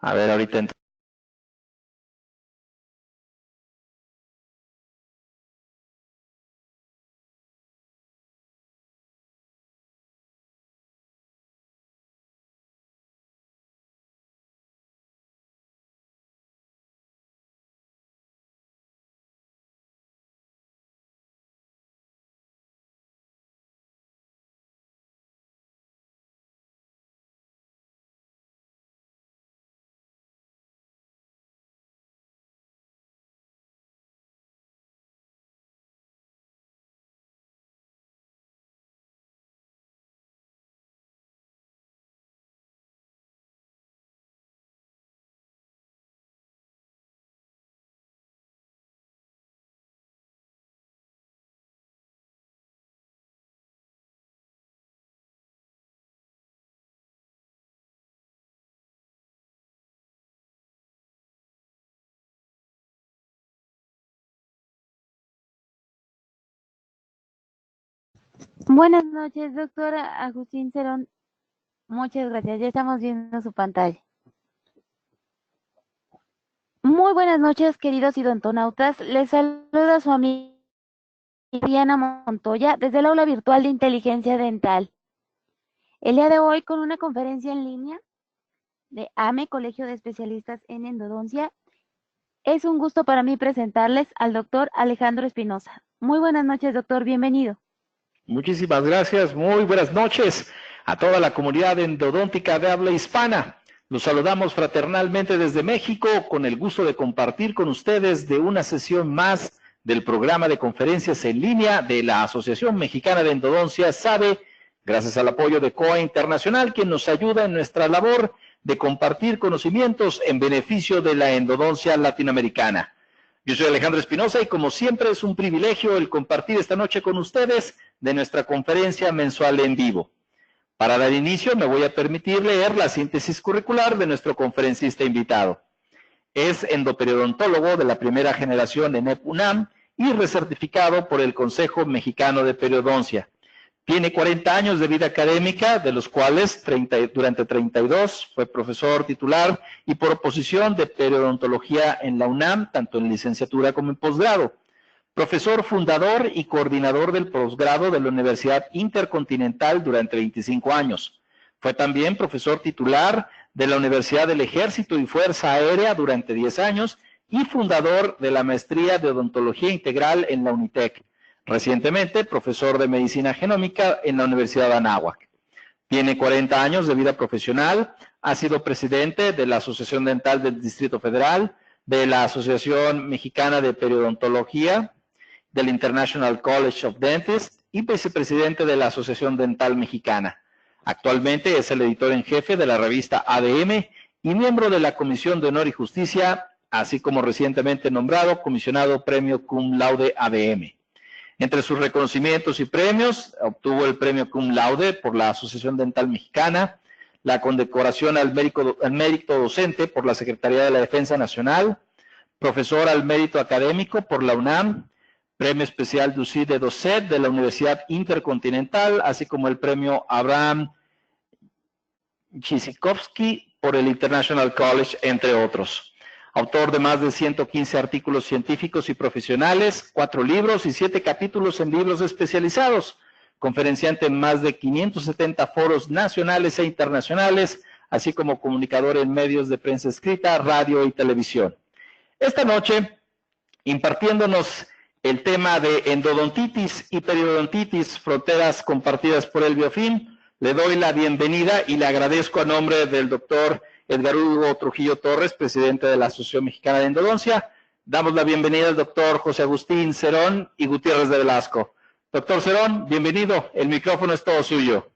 A ver, ahorita Buenas noches, doctora Agustín Cerón. Muchas gracias. Ya estamos viendo su pantalla. Muy buenas noches, queridos idontonautas. Les saluda su amiga Diana Montoya desde el aula virtual de inteligencia dental. El día de hoy con una conferencia en línea de AME, Colegio de Especialistas en Endodoncia. Es un gusto para mí presentarles al doctor Alejandro Espinosa. Muy buenas noches, doctor. Bienvenido. muchísimas gracias, muy buenas noches a toda la comunidad endodóntica de habla hispana. Los saludamos fraternalmente desde México con el gusto de compartir con ustedes de una sesión más del programa de conferencias en línea de la Asociación Mexicana de Endodoncia, SABE, gracias al apoyo de COA Internacional, quien nos ayuda en nuestra labor de compartir conocimientos en beneficio de la endodoncia latinoamericana. Yo soy Alejandro Espinosa y como siempre es un privilegio el compartir esta noche con ustedes de nuestra conferencia mensual en vivo. Para dar inicio me voy a permitir leer la síntesis curricular de nuestro conferencista invitado. Es endoperiodontólogo de la primera generación en EPUNAM y recertificado por el Consejo Mexicano de Periodoncia. Tiene 40 años de vida académica, de los cuales durante 32 fue profesor titular y por oposición de periodontología en la UNAM, tanto en licenciatura como en posgrado. Profesor fundador y coordinador del posgrado de la Universidad Intercontinental durante 25 años. Fue también profesor titular de la Universidad del Ejército y Fuerza Aérea durante 10 años y fundador de la maestría de odontología integral en la UNITEC. Recientemente, profesor de Medicina Genómica en la Universidad de Anáhuac. Tiene 40 años de vida profesional, ha sido presidente de la Asociación Dental del Distrito Federal, de la Asociación Mexicana de Periodontología, del International College of Dentists y vicepresidente de la Asociación Dental Mexicana. Actualmente es el editor en jefe de la revista ADM y miembro de la Comisión de Honor y Justicia, así como recientemente nombrado comisionado Premio Cum Laude ADM. Entre sus reconocimientos y premios, obtuvo el Premio Cum Laude por la Asociación Dental Mexicana, la condecoración al mérito docente por la Secretaría de la Defensa Nacional, profesor al mérito académico por la UNAM, Premio Especial Ducy de Docet de la Universidad Intercontinental, así como el Premio Abraham Chisikovsky por el International College, entre otros. Autor de más de 115 artículos científicos y profesionales, 4 libros y 7 capítulos en libros especializados. Conferenciante en más de 570 foros nacionales e internacionales, así como comunicador en medios de prensa escrita, radio y televisión. Esta noche, impartiéndonos el tema de endodontitis y periodontitis, fronteras compartidas por el biofilm, le doy la bienvenida y le agradezco a nombre del doctor Edgar Hugo Trujillo Torres, presidente de la Asociación Mexicana de Endodoncia. Damos la bienvenida al doctor José Agustín Cerón y Gutiérrez de Velasco. Doctor Cerón, bienvenido. El micrófono es todo suyo.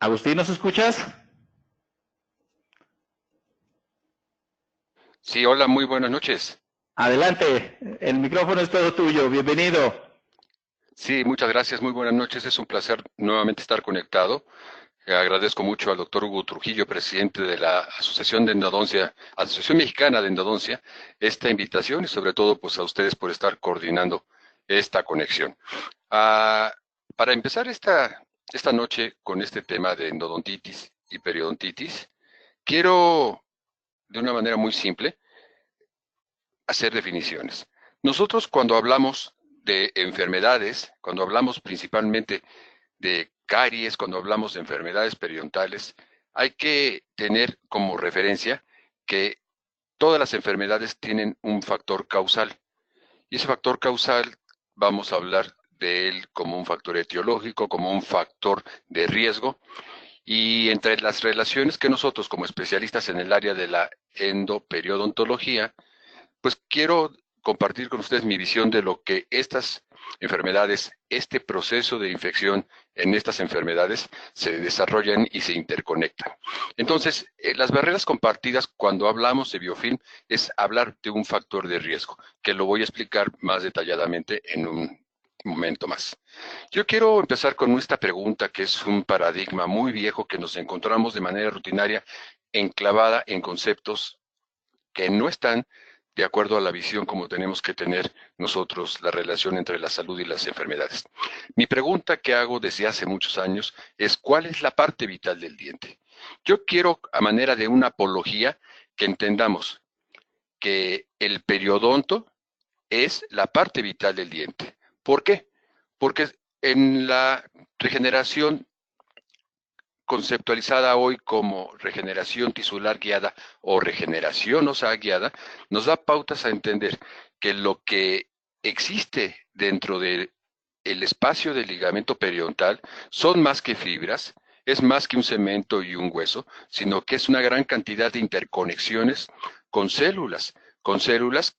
Agustín, ¿nos escuchas? Sí, hola, muy buenas noches. Adelante, el micrófono es todo tuyo. Bienvenido. Sí, muchas gracias, muy buenas noches. Es un placer nuevamente estar conectado. Agradezco mucho al doctor Hugo Trujillo, presidente de la Asociación de Endodoncia, Asociación Mexicana de Endodoncia, esta invitación y sobre todo pues a ustedes por estar coordinando esta conexión. Para empezar esta noche con este tema de endodontitis y periodontitis, quiero, de una manera muy simple, hacer definiciones. Nosotros cuando hablamos de enfermedades, cuando hablamos principalmente de caries, cuando hablamos de enfermedades periodontales, hay que tener como referencia que todas las enfermedades tienen un factor causal. Y ese factor causal vamos a hablar de él como un factor etiológico, como un factor de riesgo. Y entre las relaciones que nosotros como especialistas en el área de la endoperidontología, pues quiero compartir con ustedes mi visión de lo que estas enfermedades, este proceso de infección en estas enfermedades se desarrollan y se interconectan. Entonces, las barreras compartidas cuando hablamos de biofilm es hablar de un factor de riesgo, que lo voy a explicar más detalladamente en un momento más. Yo quiero empezar con esta pregunta que es un paradigma muy viejo que nos encontramos de manera rutinaria enclavada en conceptos que no están de acuerdo a la visión como tenemos que tener nosotros la relación entre la salud y las enfermedades. Mi pregunta que hago desde hace muchos años es ¿cuál es la parte vital del diente? Yo quiero, a manera de una apología, que entendamos que el periodonto es la parte vital del diente. ¿Por qué? Porque en la regeneración conceptualizada hoy como regeneración tisular guiada o regeneración ósea guiada, nos da pautas a entender que lo que existe dentro del espacio del ligamento periodontal son más que fibras, es más que un cemento y un hueso, sino que es una gran cantidad de interconexiones con células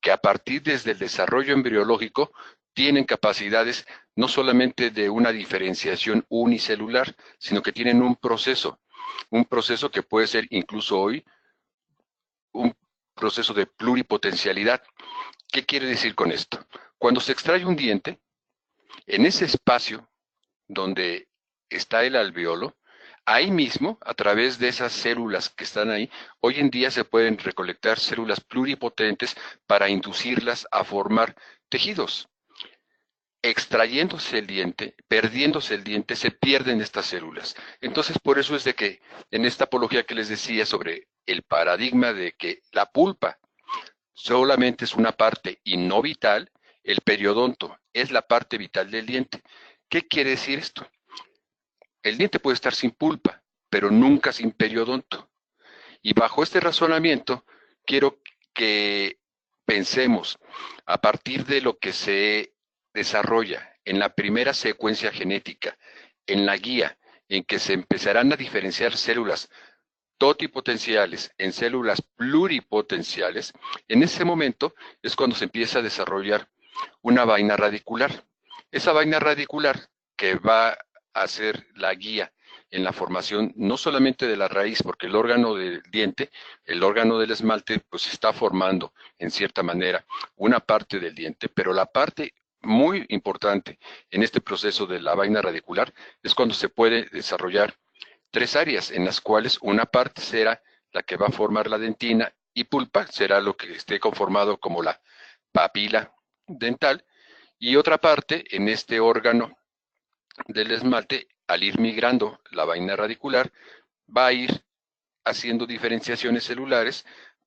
que a partir desde el desarrollo embriológico tienen capacidades no solamente de una diferenciación unicelular, sino que tienen un proceso que puede ser incluso hoy un proceso de pluripotencialidad. ¿Qué quiere decir con esto? Cuando se extrae un diente, en ese espacio donde está el alveolo, ahí mismo, a través de esas células que están ahí, hoy en día se pueden recolectar células pluripotentes para inducirlas a formar tejidos. Extrayéndose el diente, perdiéndose el diente, se pierden estas células. Entonces, por eso es de que en esta apología que les decía sobre el paradigma de que la pulpa solamente es una parte y no vital, el periodonto es la parte vital del diente. ¿Qué quiere decir esto? El diente puede estar sin pulpa, pero nunca sin periodonto. Y bajo este razonamiento, quiero que pensemos a partir de lo que se desarrolla en la primera secuencia genética, en la guía, en que se empezarán a diferenciar células totipotenciales en células pluripotenciales, en ese momento es cuando se empieza a desarrollar una vaina radicular. Esa vaina radicular que va a ser la guía en la formación no solamente de la raíz, porque el órgano del diente, el órgano del esmalte, pues está formando en cierta manera una parte del diente, pero la parte muy importante en este proceso de la vaina radicular es cuando se puede desarrollar tres áreas en las cuales una parte será la que va a formar la dentina y pulpa, será lo que esté conformado como la papila dental, y otra parte en este órgano del esmalte, al ir migrando la vaina radicular, va a ir haciendo diferenciaciones celulares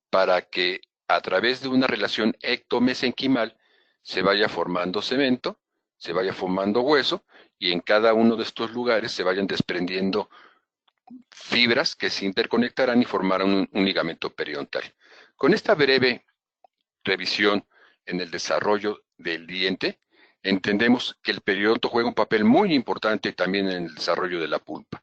para que a través de una relación ectomesenquimal se vaya formando cemento, se vaya formando hueso, y en cada uno de estos lugares se vayan desprendiendo fibras que se interconectarán y formarán un ligamento periodontal. Con esta breve revisión en el desarrollo del diente, entendemos que el periodonto juega un papel muy importante también en el desarrollo de la pulpa.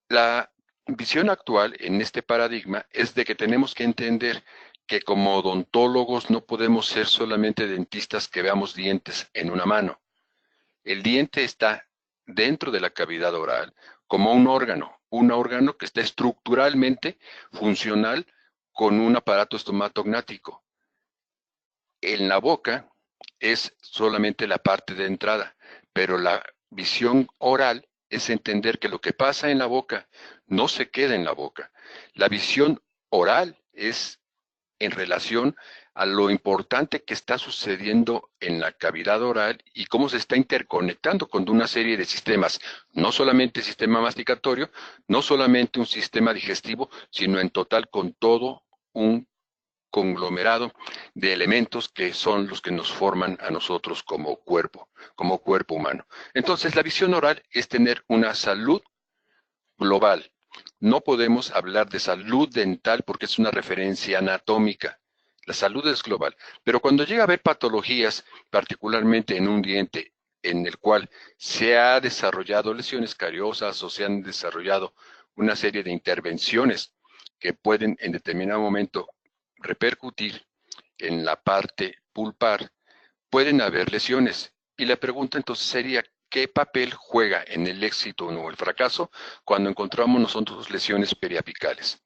La visión actual en este paradigma es de que tenemos que entender que como odontólogos no podemos ser solamente dentistas que veamos dientes en una mano. El diente está dentro de la cavidad oral como un órgano que está estructuralmente funcional con un aparato estomatognático. En la boca es solamente la parte de entrada, pero la visión oral es entender que lo que pasa en la boca no se queda en la boca. La visión oral es en relación a lo importante que está sucediendo en la cavidad oral y cómo se está interconectando con una serie de sistemas, no solamente el sistema masticatorio, no solamente un sistema digestivo, sino en total con todo un conglomerado de elementos que son los que nos forman a nosotros como cuerpo humano. Entonces, la visión oral es tener una salud global. No podemos hablar de salud dental porque es una referencia anatómica. La salud es global. Pero cuando llega a haber patologías, particularmente en un diente, en el cual se ha desarrollado lesiones cariosas o se han desarrollado una serie de intervenciones que pueden en determinado momento repercutir en la parte pulpar, pueden haber lesiones. Y la pregunta entonces sería, ¿qué papel juega en el éxito o el fracaso cuando encontramos nosotros lesiones periapicales?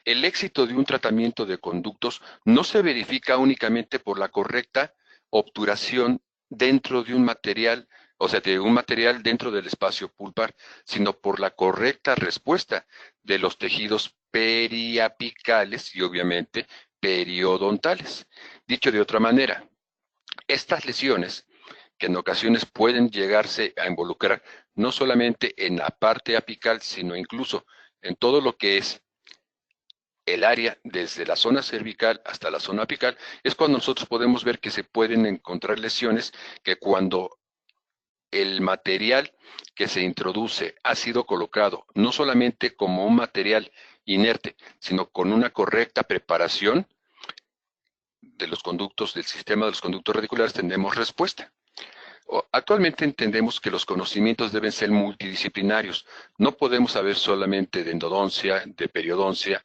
El éxito de un tratamiento de conductos no se verifica únicamente por la correcta obturación dentro de un material, o sea, de un material dentro del espacio pulpar, sino por la correcta respuesta de los tejidos periapicales y obviamente periodontales. Dicho de otra manera, estas lesiones que en ocasiones pueden llegarse a involucrar no solamente en la parte apical, sino incluso en todo lo que es el área desde la zona cervical hasta la zona apical, es cuando nosotros podemos ver que se pueden encontrar lesiones que cuando el material que se introduce ha sido colocado no solamente como un material inerte, sino con una correcta preparación de los conductos, del sistema de los conductos radiculares, tendremos respuesta. Actualmente entendemos que los conocimientos deben ser multidisciplinarios. No podemos saber solamente de endodoncia, de periodoncia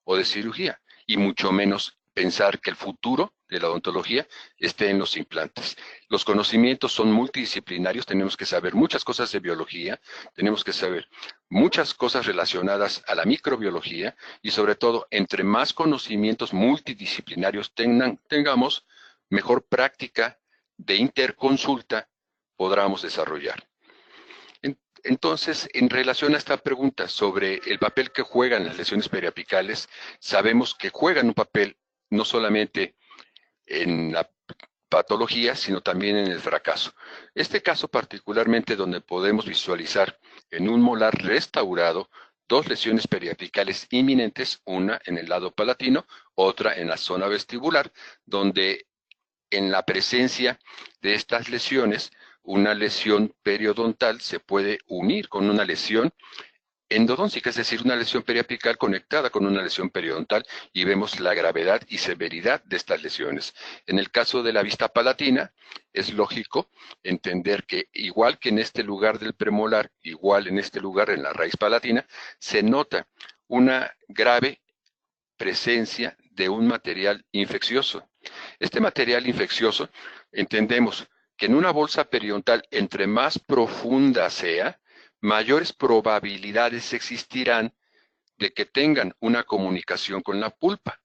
o de cirugía, y mucho menos pensar que el futuro de la odontología esté en los implantes. Los conocimientos son multidisciplinarios, tenemos que saber muchas cosas de biología, tenemos que saber muchas cosas relacionadas a la microbiología y sobre todo, entre más conocimientos multidisciplinarios tengamos, mejor práctica de interconsulta podamos desarrollar. Entonces, en relación a esta pregunta sobre el papel que juegan las lesiones periapicales, sabemos que juegan un papel no solamente en la patología, sino también en el fracaso. Este caso particularmente donde podemos visualizar en un molar restaurado dos lesiones periapicales inminentes, una en el lado palatino, otra en la zona vestibular, donde en la presencia de estas lesiones, una lesión periodontal se puede unir con una lesión endodóntica, es decir, una lesión periapical conectada con una lesión periodontal, y vemos la gravedad y severidad de estas lesiones. En el caso de la vista palatina, es lógico entender que igual que en este lugar del premolar, igual en este lugar en la raíz palatina, se nota una grave presencia de un material infeccioso. Este material infeccioso, entendemos que en una bolsa periodontal, entre más profunda sea, mayores probabilidades existirán de que tengan una comunicación con la pulpa.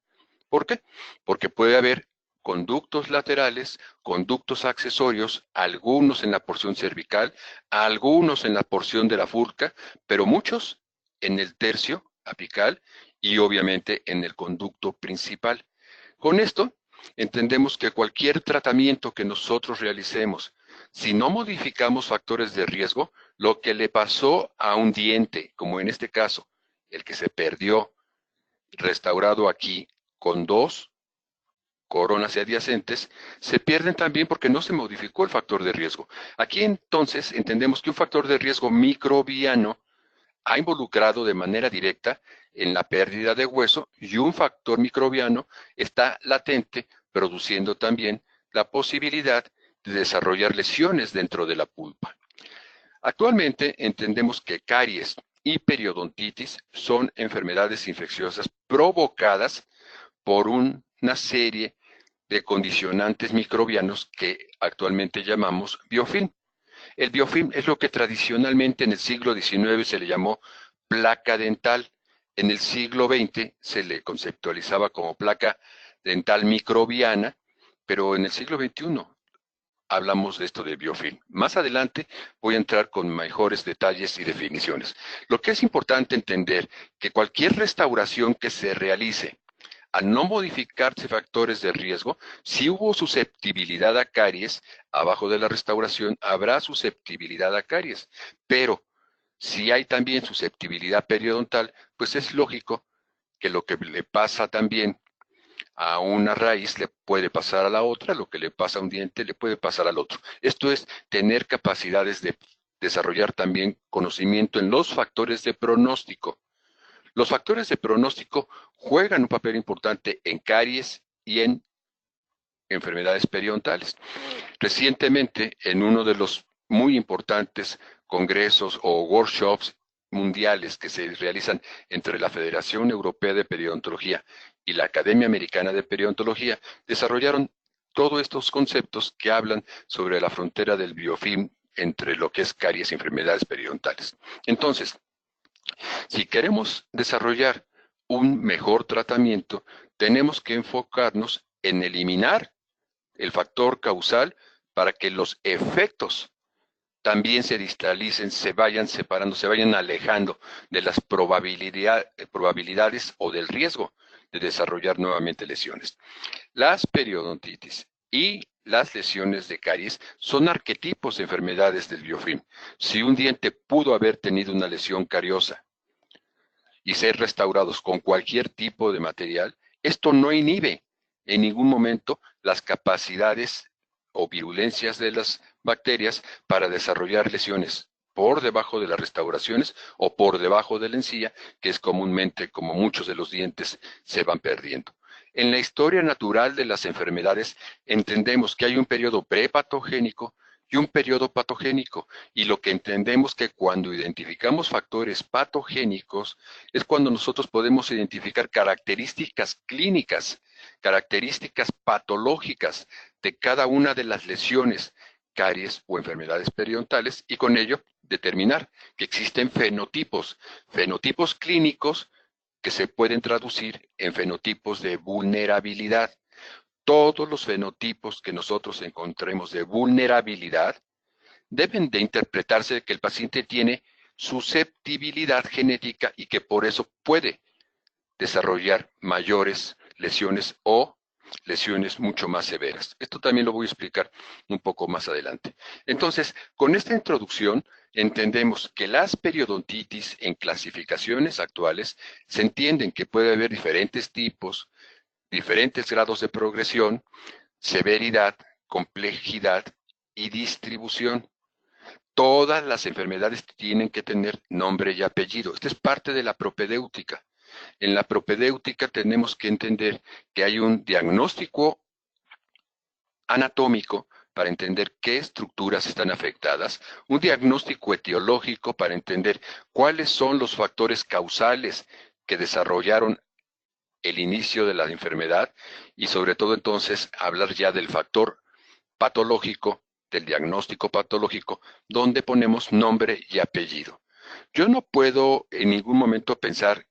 ¿Por qué? Porque puede haber conductos laterales, conductos accesorios, algunos en la porción cervical, algunos en la porción de la furca, pero muchos en el tercio apical y obviamente en el conducto principal. Con esto, entendemos que cualquier tratamiento que nosotros realicemos, si no modificamos factores de riesgo, lo que le pasó a un diente, como en este caso, el que se perdió, restaurado aquí con dos coronas adyacentes, se pierden también porque no se modificó el factor de riesgo. Aquí entonces entendemos que un factor de riesgo microbiano ha involucrado de manera directa en la pérdida de hueso, y un factor microbiano está latente, produciendo también la posibilidad de desarrollar lesiones dentro de la pulpa. Actualmente entendemos que caries y periodontitis son enfermedades infecciosas provocadas por una serie de condicionantes microbianos que actualmente llamamos biofilm. El biofilm es lo que tradicionalmente en el siglo XIX se le llamó placa dental. En el siglo XX se le conceptualizaba como placa dental microbiana, pero en el siglo XXI hablamos de esto de biofilm. Más adelante voy a entrar con mejores detalles y definiciones. Lo que es importante entender que cualquier restauración que se realice Al no modificarse factores de riesgo, si hubo susceptibilidad a caries, abajo de la restauración habrá susceptibilidad a caries, pero si hay también susceptibilidad periodontal, pues es lógico que lo que le pasa también a una raíz le puede pasar a la otra, lo que le pasa a un diente le puede pasar al otro. Esto es tener capacidades de desarrollar también conocimiento en los factores de pronóstico. Los factores de pronóstico juegan un papel importante en caries y en enfermedades periodontales. Recientemente, en uno de los muy importantes congresos o workshops mundiales que se realizan entre la Federación Europea de Periodontología y la Academia Americana de Periodontología, desarrollaron todos estos conceptos que hablan sobre la frontera del biofilm entre lo que es caries y enfermedades periodontales. Entonces, si queremos desarrollar un mejor tratamiento, tenemos que enfocarnos en eliminar el factor causal para que los efectos también se distalicen, se vayan separando, se vayan alejando de las probabilidades o del riesgo de desarrollar nuevamente lesiones. Las periodontitis y las lesiones de caries son arquetipos de enfermedades del biofilm. Si un diente pudo haber tenido una lesión cariosa y ser restaurados con cualquier tipo de material, esto no inhibe en ningún momento las capacidades o virulencias de las bacterias para desarrollar lesiones por debajo de las restauraciones o por debajo de la encía, que es comúnmente como muchos de los dientes se van perdiendo. En la historia natural de las enfermedades entendemos que hay un periodo prepatogénico y un periodo patogénico, y lo que entendemos que cuando identificamos factores patogénicos es cuando nosotros podemos identificar características clínicas, características patológicas de cada una de las lesiones, caries o enfermedades periodontales, y con ello determinar que existen fenotipos clínicos que se pueden traducir en fenotipos de vulnerabilidad. Todos los fenotipos que nosotros encontremos de vulnerabilidad deben de interpretarse que el paciente tiene susceptibilidad genética y que por eso puede desarrollar mayores lesiones o lesiones mucho más severas. Esto también lo voy a explicar un poco más adelante. Entonces, con esta introducción, entendemos que las periodontitis en clasificaciones actuales se entienden que puede haber diferentes tipos, diferentes grados de progresión, severidad, complejidad y distribución. Todas las enfermedades tienen que tener nombre y apellido. Esta es parte de la propedéutica. En la propedéutica tenemos que entender que hay un diagnóstico anatómico para entender qué estructuras están afectadas, un diagnóstico etiológico para entender cuáles son los factores causales que desarrollaron el inicio de la enfermedad y sobre todo entonces hablar ya del factor patológico, del diagnóstico patológico, donde ponemos nombre y apellido. Yo no puedo en ningún momento pensar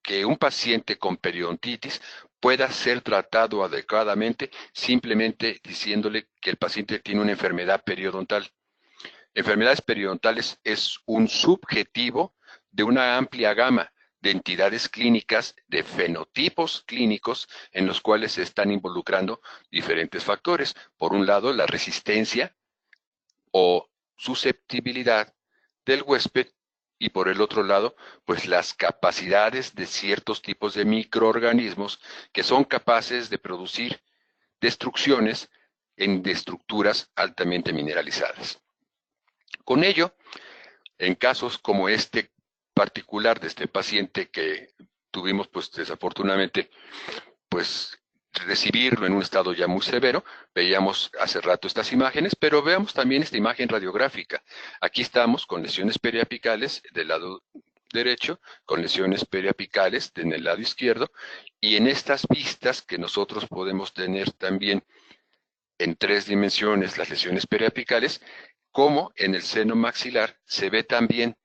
que un paciente con periodontitis pueda ser tratado adecuadamente simplemente diciéndole que el paciente tiene una enfermedad periodontal. Enfermedades periodontales es un subjetivo de una amplia gama de entidades clínicas, de fenotipos clínicos en los cuales se están involucrando diferentes factores. Por un lado, la resistencia o susceptibilidad del huésped y por el otro lado, pues las capacidades de ciertos tipos de microorganismos que son capaces de producir destrucciones en estructuras altamente mineralizadas. Con ello, en casos como este particular de este paciente que tuvimos, pues desafortunadamente, pues recibirlo en un estado ya muy severo, veíamos hace rato estas imágenes, pero veamos también esta imagen radiográfica. Aquí estamos con lesiones periapicales del lado derecho, con lesiones periapicales en el lado izquierdo, y en estas vistas que nosotros podemos tener también en 3 dimensiones las lesiones periapicales, como en el seno maxilar se ve también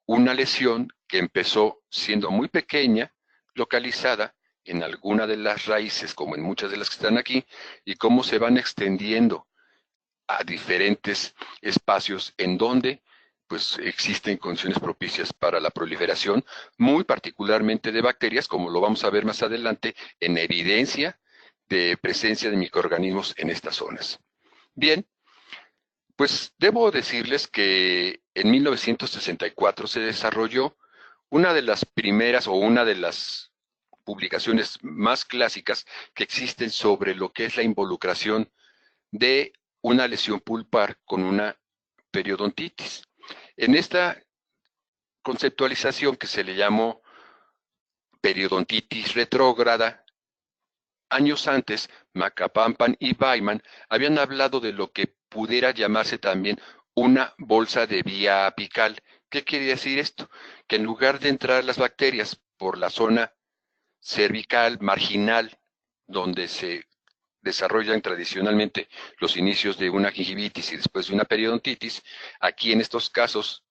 una lesión que empezó siendo muy pequeña, localizada en alguna de las raíces, como en muchas de las que están aquí, y cómo se van extendiendo a diferentes espacios en donde pues existen condiciones propicias para la proliferación, muy particularmente de bacterias, como lo vamos a ver más adelante, en evidencia de presencia de microorganismos en estas zonas. Bien, pues debo decirles que en 1964 se desarrolló una de las primeras o una de las publicaciones más clásicas que existen sobre lo que es la involucración de una lesión pulpar con una periodontitis. En esta conceptualización que se le llamó periodontitis retrógrada, años antes, Macapampan y Baiman habían hablado de lo que pudiera llamarse también una bolsa de vía apical. ¿Qué quiere decir esto? Que en lugar de entrar las bacterias por la zona cervical, marginal, donde se desarrollan tradicionalmente los inicios de una gingivitis y después de una periodontitis, aquí en estos casos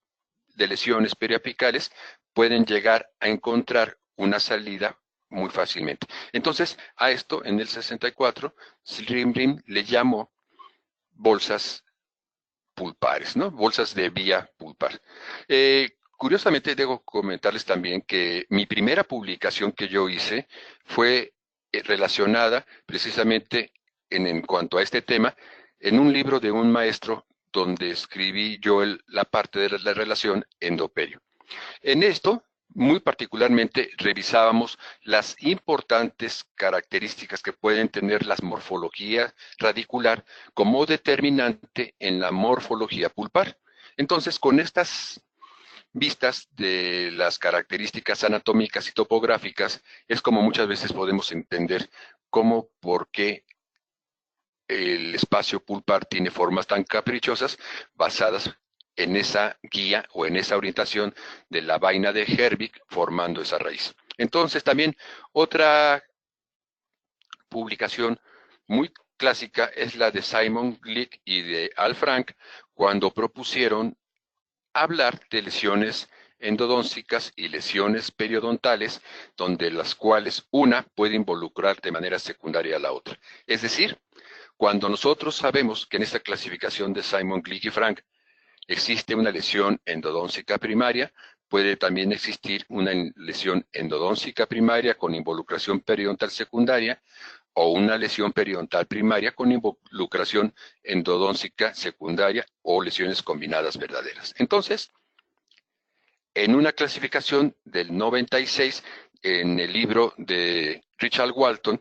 de lesiones periapicales pueden llegar a encontrar una salida muy fácilmente. Entonces, a esto en el 64, Slimrim le llamó bolsas pulpares, ¿no? Bolsas de vía pulpar. Curiosamente, debo comentarles también que mi primera publicación que yo hice fue relacionada precisamente en cuanto a este tema en un libro de un maestro donde escribí yo la parte de la relación endoperio. En esto, muy particularmente, revisábamos las importantes características que pueden tener las morfologías radicular como determinante en la morfología pulpar. Entonces, con estas vistas de las características anatómicas y topográficas, es como muchas veces podemos entender cómo, por qué el espacio pulpar tiene formas tan caprichosas basadas en esa guía o en esa orientación de la vaina de Herbig formando esa raíz. Entonces también otra publicación muy clásica es la de Simon Glick y de Al Frank cuando propusieron hablar de lesiones endodóncicas y lesiones periodontales, donde las cuales una puede involucrar de manera secundaria a la otra. Es decir, cuando nosotros sabemos que en esta clasificación de Simon Glick y Frank existe una lesión endodóncica primaria, puede también existir una lesión endodóncica primaria con involucración periodontal secundaria o una lesión periodontal primaria con involucración endodóncica secundaria o lesiones combinadas verdaderas. Entonces, en una clasificación del 96, en el libro de Richard Walton,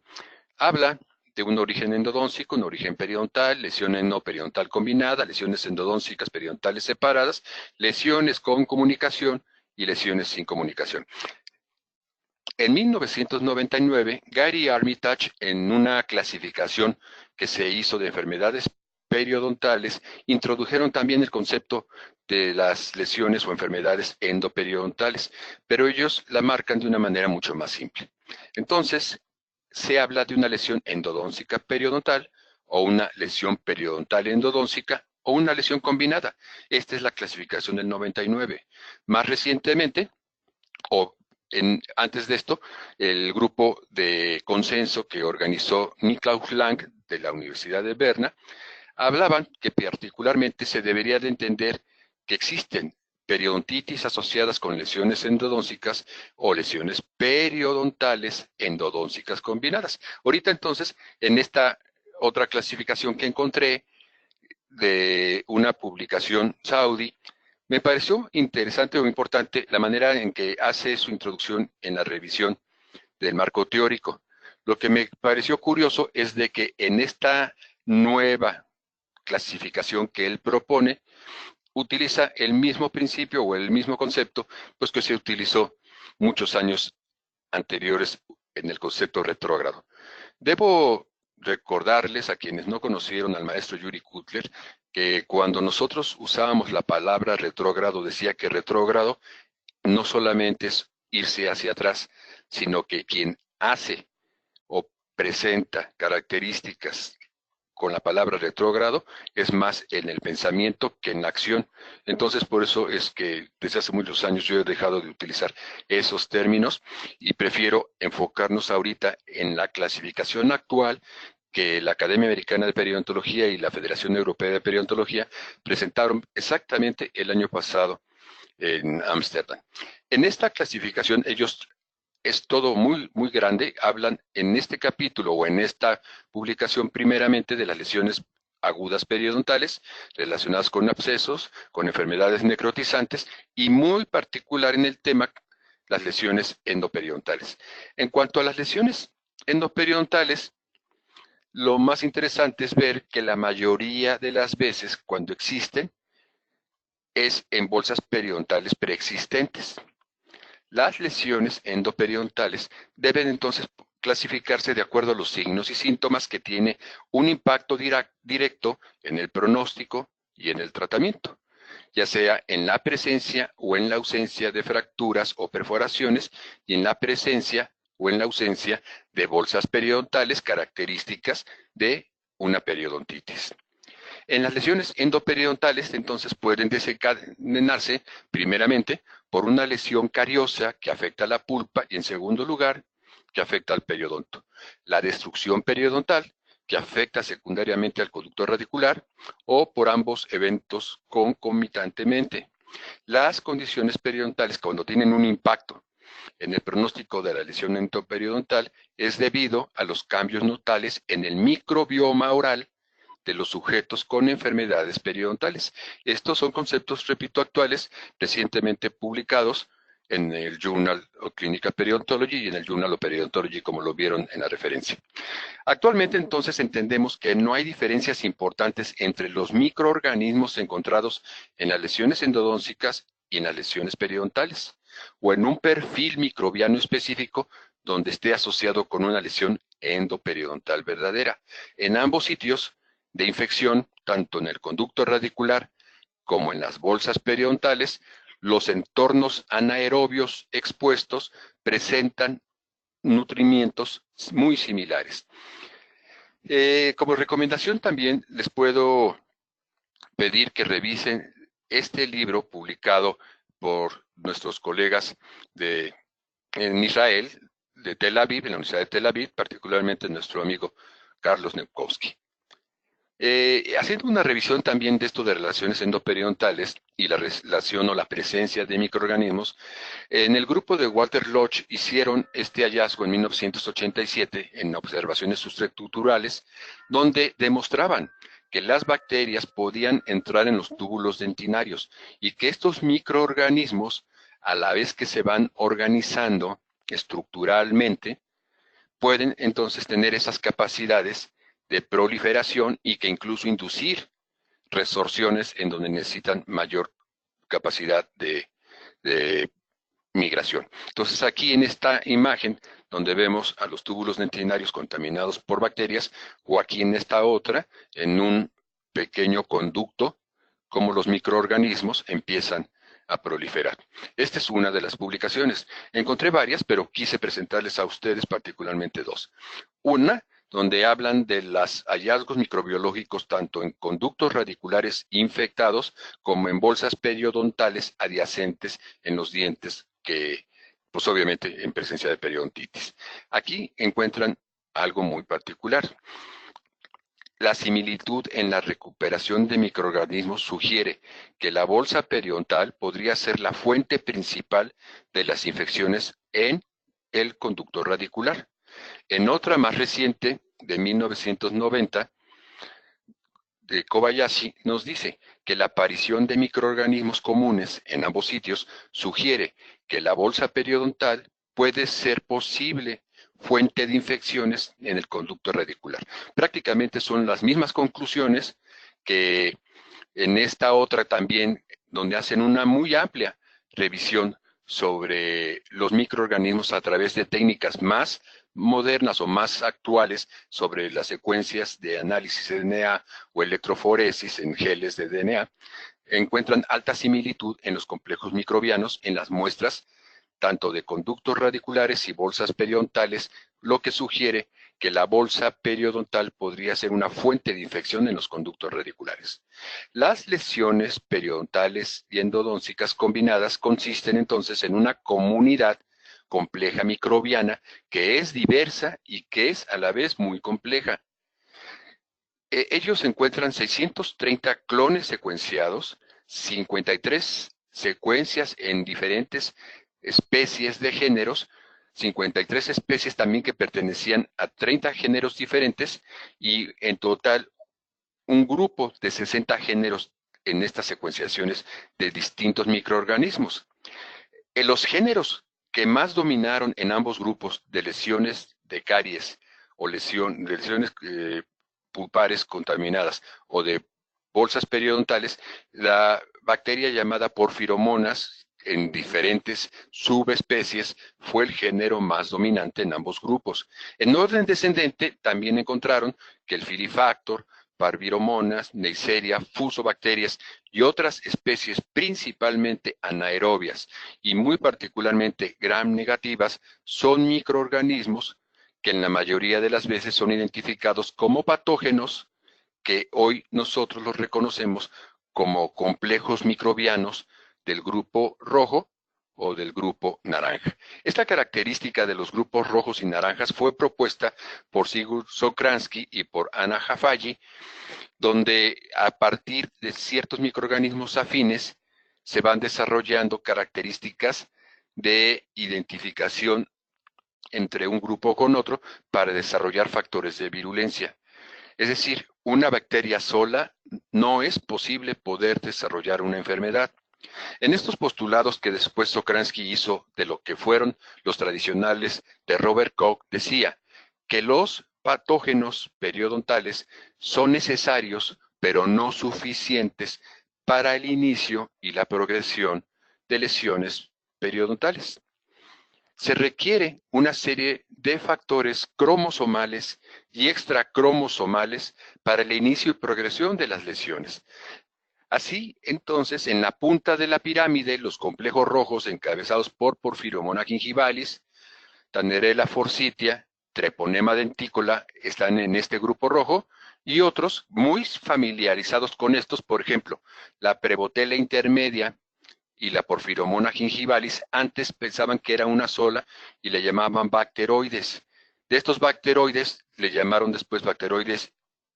habla de un origen endodóncico, un origen periodontal, lesión endoperiodontal combinada, lesiones endodóncicas periodontales separadas, lesiones con comunicación y lesiones sin comunicación. En 1999, Gary Armitage, en una clasificación que se hizo de enfermedades periodontales, introdujeron también el concepto de las lesiones o enfermedades endoperidontales, pero ellos la marcan de una manera mucho más simple. Entonces, se habla de una lesión endodóncica periodontal o una lesión periodontal endodóncica o una lesión combinada. Esta es la clasificación del 99. Más recientemente, antes de esto, el grupo de consenso que organizó Niklaus Lang de la Universidad de Berna, hablaban que particularmente se debería de entender que existen periodontitis asociadas con lesiones endodóncicas o lesiones periodontales endodóncicas combinadas. Ahorita entonces, en esta otra clasificación que encontré de una publicación saudí, me pareció interesante o importante la manera en que hace su introducción en la revisión del marco teórico. Lo que me pareció curioso es de que en esta nueva clasificación que él propone, utiliza el mismo principio o el mismo concepto, pues que se utilizó muchos años anteriores en el concepto retrógrado. Debo recordarles a quienes no conocieron al maestro Yuri Kutler que cuando nosotros usábamos la palabra retrógrado, decía que retrógrado no solamente es irse hacia atrás, sino que quien hace o presenta características con la palabra retrógrado es más en el pensamiento que en la acción. Entonces, por eso es que desde hace muchos años yo he dejado de utilizar esos términos y prefiero enfocarnos ahorita en la clasificación actual que la Academia Americana de Periodontología y la Federación Europea de Periodontología presentaron exactamente el año pasado en Ámsterdam. En esta clasificación ellos es todo muy, muy grande. Hablan en este capítulo o en esta publicación primeramente de las lesiones agudas periodontales relacionadas con abscesos, con enfermedades necrotizantes y muy particular en el tema las lesiones endoperidontales. En cuanto a las lesiones endoperidontales, lo más interesante es ver que la mayoría de las veces cuando existen es en bolsas periodontales preexistentes. Las lesiones endoperidontales deben entonces clasificarse de acuerdo a los signos y síntomas que tiene un impacto directo en el pronóstico y en el tratamiento, ya sea en la presencia o en la ausencia de fracturas o perforaciones y en la presencia o en la ausencia de bolsas periodontales características de una periodontitis. En las lesiones endoperidontales, entonces, pueden desencadenarse, primeramente, por una lesión cariosa que afecta a la pulpa y, en segundo lugar, que afecta al periodonto. La destrucción periodontal, que afecta secundariamente al conducto radicular, o por ambos eventos concomitantemente. Las condiciones periodontales, cuando tienen un impacto en el pronóstico de la lesión endoperiodontal, es debido a los cambios notables en el microbioma oral de los sujetos con enfermedades periodontales. Estos son conceptos, repito, actuales, recientemente publicados en el Journal of Clinical Periodontology y en el Journal of Periodontology, como lo vieron en la referencia. Actualmente, entonces, entendemos que no hay diferencias importantes entre los microorganismos encontrados en las lesiones endodóncicas y en las lesiones periodontales, o en un perfil microbiano específico donde esté asociado con una lesión endoperiodontal verdadera. En ambos sitios de infección, tanto en el conducto radicular como en las bolsas periodontales, los entornos anaerobios expuestos presentan nutrimientos muy similares. Como recomendación también les puedo pedir que revisen este libro publicado por nuestros colegas en Israel, de Tel Aviv, en la Universidad de Tel Aviv, particularmente nuestro amigo Carlos Nepkowski. Haciendo una revisión también de esto de relaciones endoperidontales y la relación o la presencia de microorganismos, en el grupo de Walter Lodge hicieron este hallazgo en 1987 en observaciones subestructurales, donde demostraban que las bacterias podían entrar en los túbulos dentinarios y que estos microorganismos, a la vez que se van organizando estructuralmente, pueden entonces tener esas capacidades de proliferación y que incluso inducir resorciones en donde necesitan mayor capacidad de migración. Entonces aquí en esta imagen donde vemos a los túbulos dentinarios contaminados por bacterias, o aquí en esta otra, en un pequeño conducto, como los microorganismos empiezan a proliferar. Esta es una de las publicaciones. Encontré varias, pero quise presentarles a ustedes particularmente dos. Una, donde hablan de los hallazgos microbiológicos tanto en conductos radiculares infectados como en bolsas periodontales adyacentes en los dientes, que pues obviamente en presencia de periodontitis. Aquí encuentran algo muy particular. La similitud en la recuperación de microorganismos sugiere que la bolsa periodontal podría ser la fuente principal de las infecciones en el conducto radicular. En otra más reciente, de 1990, de Kobayashi, nos dice que la aparición de microorganismos comunes en ambos sitios sugiere que la bolsa periodontal puede ser posible fuente de infecciones en el conducto radicular. Prácticamente son las mismas conclusiones que en esta otra también, donde hacen una muy amplia revisión sobre los microorganismos a través de técnicas más modernas o más actuales sobre las secuencias de análisis de DNA o electroforesis en geles de DNA, encuentran alta similitud en los complejos microbianos en las muestras tanto de conductos radiculares y bolsas periodontales, lo que sugiere que la bolsa periodontal podría ser una fuente de infección en los conductos radiculares. Las lesiones periodontales y endodóncicas combinadas consisten entonces en una comunidad compleja microbiana que es diversa y que es a la vez muy compleja. Ellos encuentran 630 clones secuenciados, 53 secuencias en diferentes especies de géneros, 53 especies también que pertenecían a 30 géneros diferentes y en total un grupo de 60 géneros en estas secuenciaciones de distintos microorganismos. En los géneros que más dominaron en ambos grupos de lesiones de caries o de lesiones pulpares contaminadas o de bolsas periodontales, la bacteria llamada Porphyromonas en diferentes subespecies fue el género más dominante en ambos grupos. En orden descendente también encontraron que el Filifactor, Parviromonas, Neisseria, Fusobacterias y otras especies principalmente anaerobias y muy particularmente gram negativas son microorganismos que en la mayoría de las veces son identificados como patógenos que hoy nosotros los reconocemos como complejos microbianos del grupo rojo o del grupo naranja. Esta característica de los grupos rojos y naranjas fue propuesta por Sigurd Sokransky y por Anna Hafalli, donde a partir de ciertos microorganismos afines se van desarrollando características de identificación entre un grupo con otro para desarrollar factores de virulencia. Es decir, una bacteria sola no es posible poder desarrollar una enfermedad. En estos postulados que después Sokransky hizo de lo que fueron los tradicionales de Robert Koch, decía que los patógenos periodontales son necesarios, pero no suficientes para el inicio y la progresión de lesiones periodontales. Se requiere una serie de factores cromosomales y extracromosomales para el inicio y progresión de las lesiones. Así, entonces, en la punta de la pirámide, los complejos rojos encabezados por Porphyromonas gingivalis, Tannerella forsythia, Treponema denticola están en este grupo rojo y otros muy familiarizados con estos, por ejemplo, la Prevotella intermedia y la Porphyromonas gingivalis, antes pensaban que era una sola y le llamaban bacteroides. De estos bacteroides le llamaron después bacteroides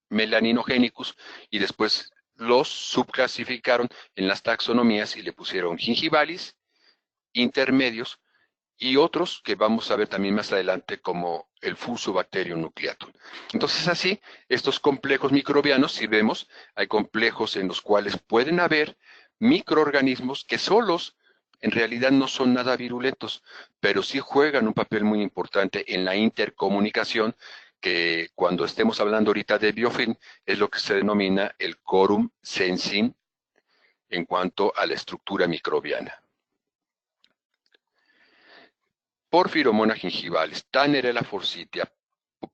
melaninogénicos y después los subclasificaron en las taxonomías y le pusieron gingivalis, intermedios y otros que vamos a ver también más adelante como el Fusobacterium nucleatum. Entonces así, estos complejos microbianos, si vemos, hay complejos en los cuales pueden haber microorganismos que solos en realidad no son nada virulentos, pero sí juegan un papel muy importante en la intercomunicación que cuando estemos hablando ahorita de biofilm es lo que se denomina el quorum sensing en cuanto a la estructura microbiana. Porphyromonas gingivalis, Tannerella forsythia,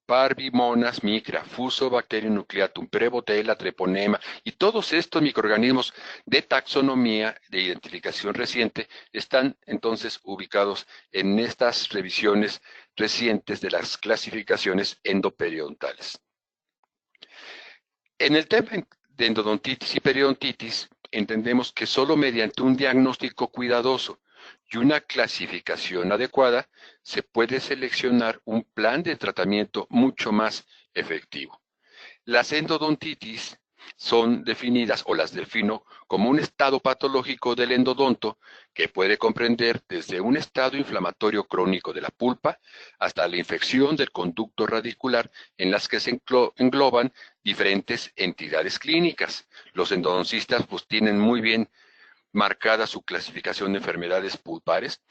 Parvimonas micra, Fusobacterium nucleatum, Prevotella, Treponema y todos estos microorganismos de taxonomía de identificación reciente están entonces ubicados en estas revisiones recientes de las clasificaciones endoperiodontales. En el tema de endodontitis y periodontitis entendemos que solo mediante un diagnóstico cuidadoso y una clasificación adecuada, se puede seleccionar un plan de tratamiento mucho más efectivo. Las endodontitis son definidas, o las defino, como un estado patológico del endodonto que puede comprender desde un estado inflamatorio crónico de la pulpa hasta la infección del conducto radicular en las que se engloban diferentes entidades clínicas. Los endodoncistas pues tienen muy bien marcada su clasificación de enfermedades pulpares,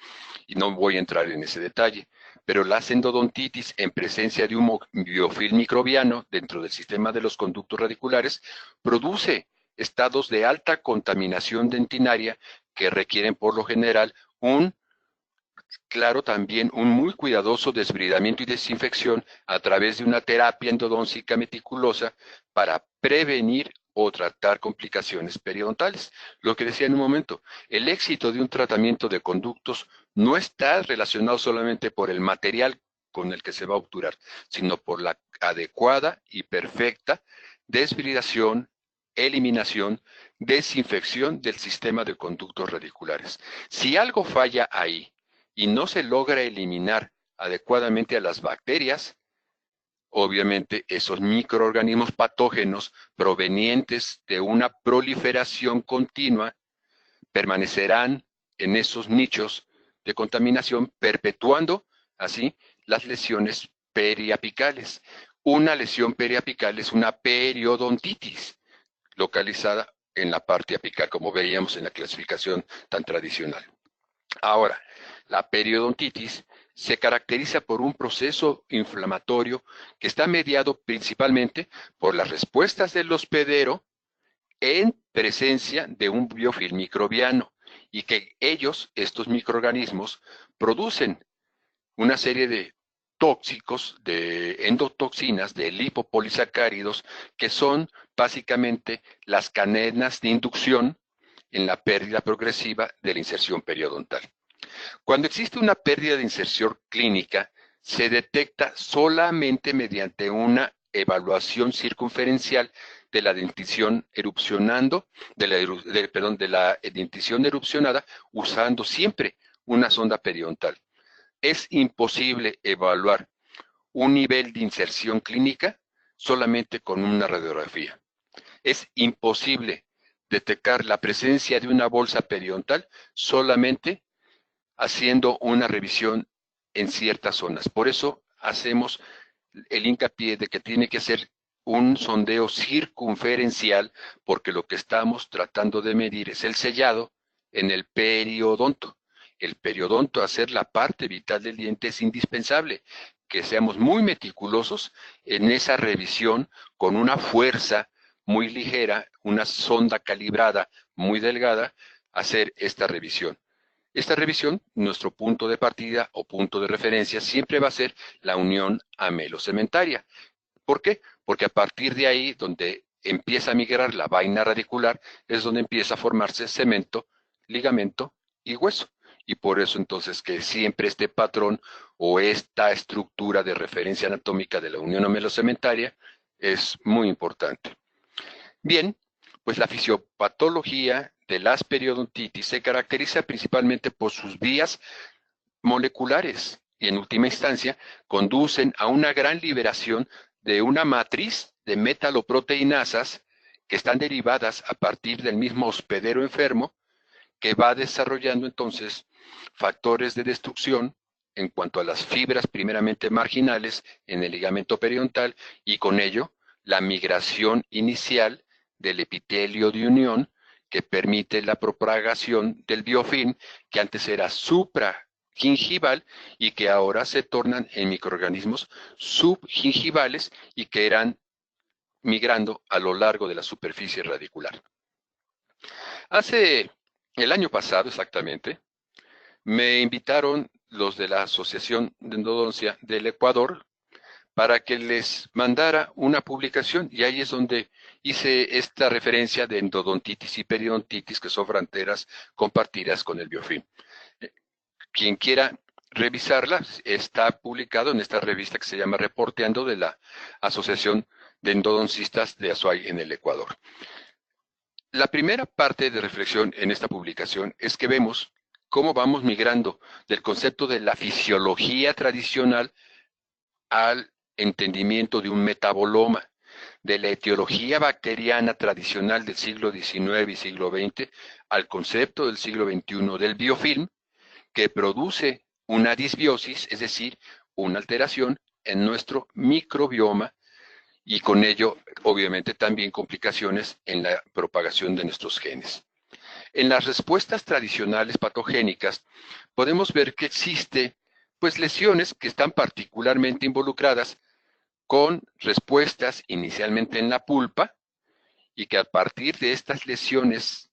y no voy a entrar en ese detalle, pero las endodontitis en presencia de un biofilm microbiano dentro del sistema de los conductos radiculares produce estados de alta contaminación dentinaria que requieren por lo general también un muy cuidadoso desbridamiento y desinfección a través de una terapia endodóntica meticulosa para prevenir o tratar complicaciones periodontales. Lo que decía en un momento, el éxito de un tratamiento de conductos no está relacionado solamente por el material con el que se va a obturar, sino por la adecuada y perfecta desbridación, eliminación, desinfección del sistema de conductos radiculares. Si algo falla ahí y no se logra eliminar adecuadamente a las bacterias, obviamente esos microorganismos patógenos provenientes de una proliferación continua permanecerán en esos nichos de contaminación, perpetuando así las lesiones periapicales. Una lesión periapical es una periodontitis localizada en la parte apical, como veíamos en la clasificación tan tradicional. Ahora, la periodontitis se caracteriza por un proceso inflamatorio que está mediado principalmente por las respuestas del hospedero en presencia de un biofilm microbiano y que estos microorganismos, producen una serie de tóxicos, de endotoxinas, de lipopolisacáridos, que son básicamente las cadenas de inducción en la pérdida progresiva de la inserción periodontal. Cuando existe una pérdida de inserción clínica, se detecta solamente mediante una evaluación circunferencial de la dentición erupcionando, de la dentición erupcionada, usando siempre una sonda periodontal. Es imposible evaluar un nivel de inserción clínica solamente con una radiografía. Es imposible detectar la presencia de una bolsa periodontal solamente haciendo una revisión en ciertas zonas. Por eso hacemos el hincapié de que tiene que ser un sondeo circunferencial, porque lo que estamos tratando de medir es el sellado en el periodonto. El periodonto, hacer la parte vital del diente, es indispensable que seamos muy meticulosos en esa revisión con una fuerza muy ligera, una sonda calibrada muy delgada, hacer esta revisión. Esta revisión, nuestro punto de partida o punto de referencia, siempre va a ser la unión amelocementaria. ¿Por qué? Porque a partir de ahí, donde empieza a migrar la vaina radicular, es donde empieza a formarse cemento, ligamento y hueso. Y por eso entonces que siempre este patrón o esta estructura de referencia anatómica de la unión amelocementaria es muy importante. Bien, pues la fisiopatología de las periodontitis se caracteriza principalmente por sus vías moleculares y en última instancia conducen a una gran liberación de una matriz de metaloproteinasas que están derivadas a partir del mismo hospedero enfermo, que va desarrollando entonces factores de destrucción en cuanto a las fibras primeramente marginales en el ligamento periodontal y con ello la migración inicial del epitelio de unión que permite la propagación del biofilm, que antes era supragingival y que ahora se tornan en microorganismos subgingivales y que irán migrando a lo largo de la superficie radicular. Hace el año pasado exactamente, me invitaron los de la Asociación de Endodoncia del Ecuador para que les mandara una publicación, y ahí es donde hice esta referencia de endodontitis y periodontitis, que son fronteras compartidas con el biofilm. Quien quiera revisarla, está publicado en esta revista que se llama Reporteando, de la Asociación de Endodoncistas de Azuay en el Ecuador. La primera parte de reflexión en esta publicación es que vemos cómo vamos migrando del concepto de la fisiología tradicional al entendimiento de un metaboloma, de la etiología bacteriana tradicional del siglo XIX y siglo XX al concepto del siglo XXI del biofilm, que produce una disbiosis, es decir, una alteración en nuestro microbioma y con ello, obviamente, también complicaciones en la propagación de nuestros genes. En las respuestas tradicionales patogénicas podemos ver que existe pues lesiones que están particularmente involucradas con respuestas inicialmente en la pulpa y que a partir de estas lesiones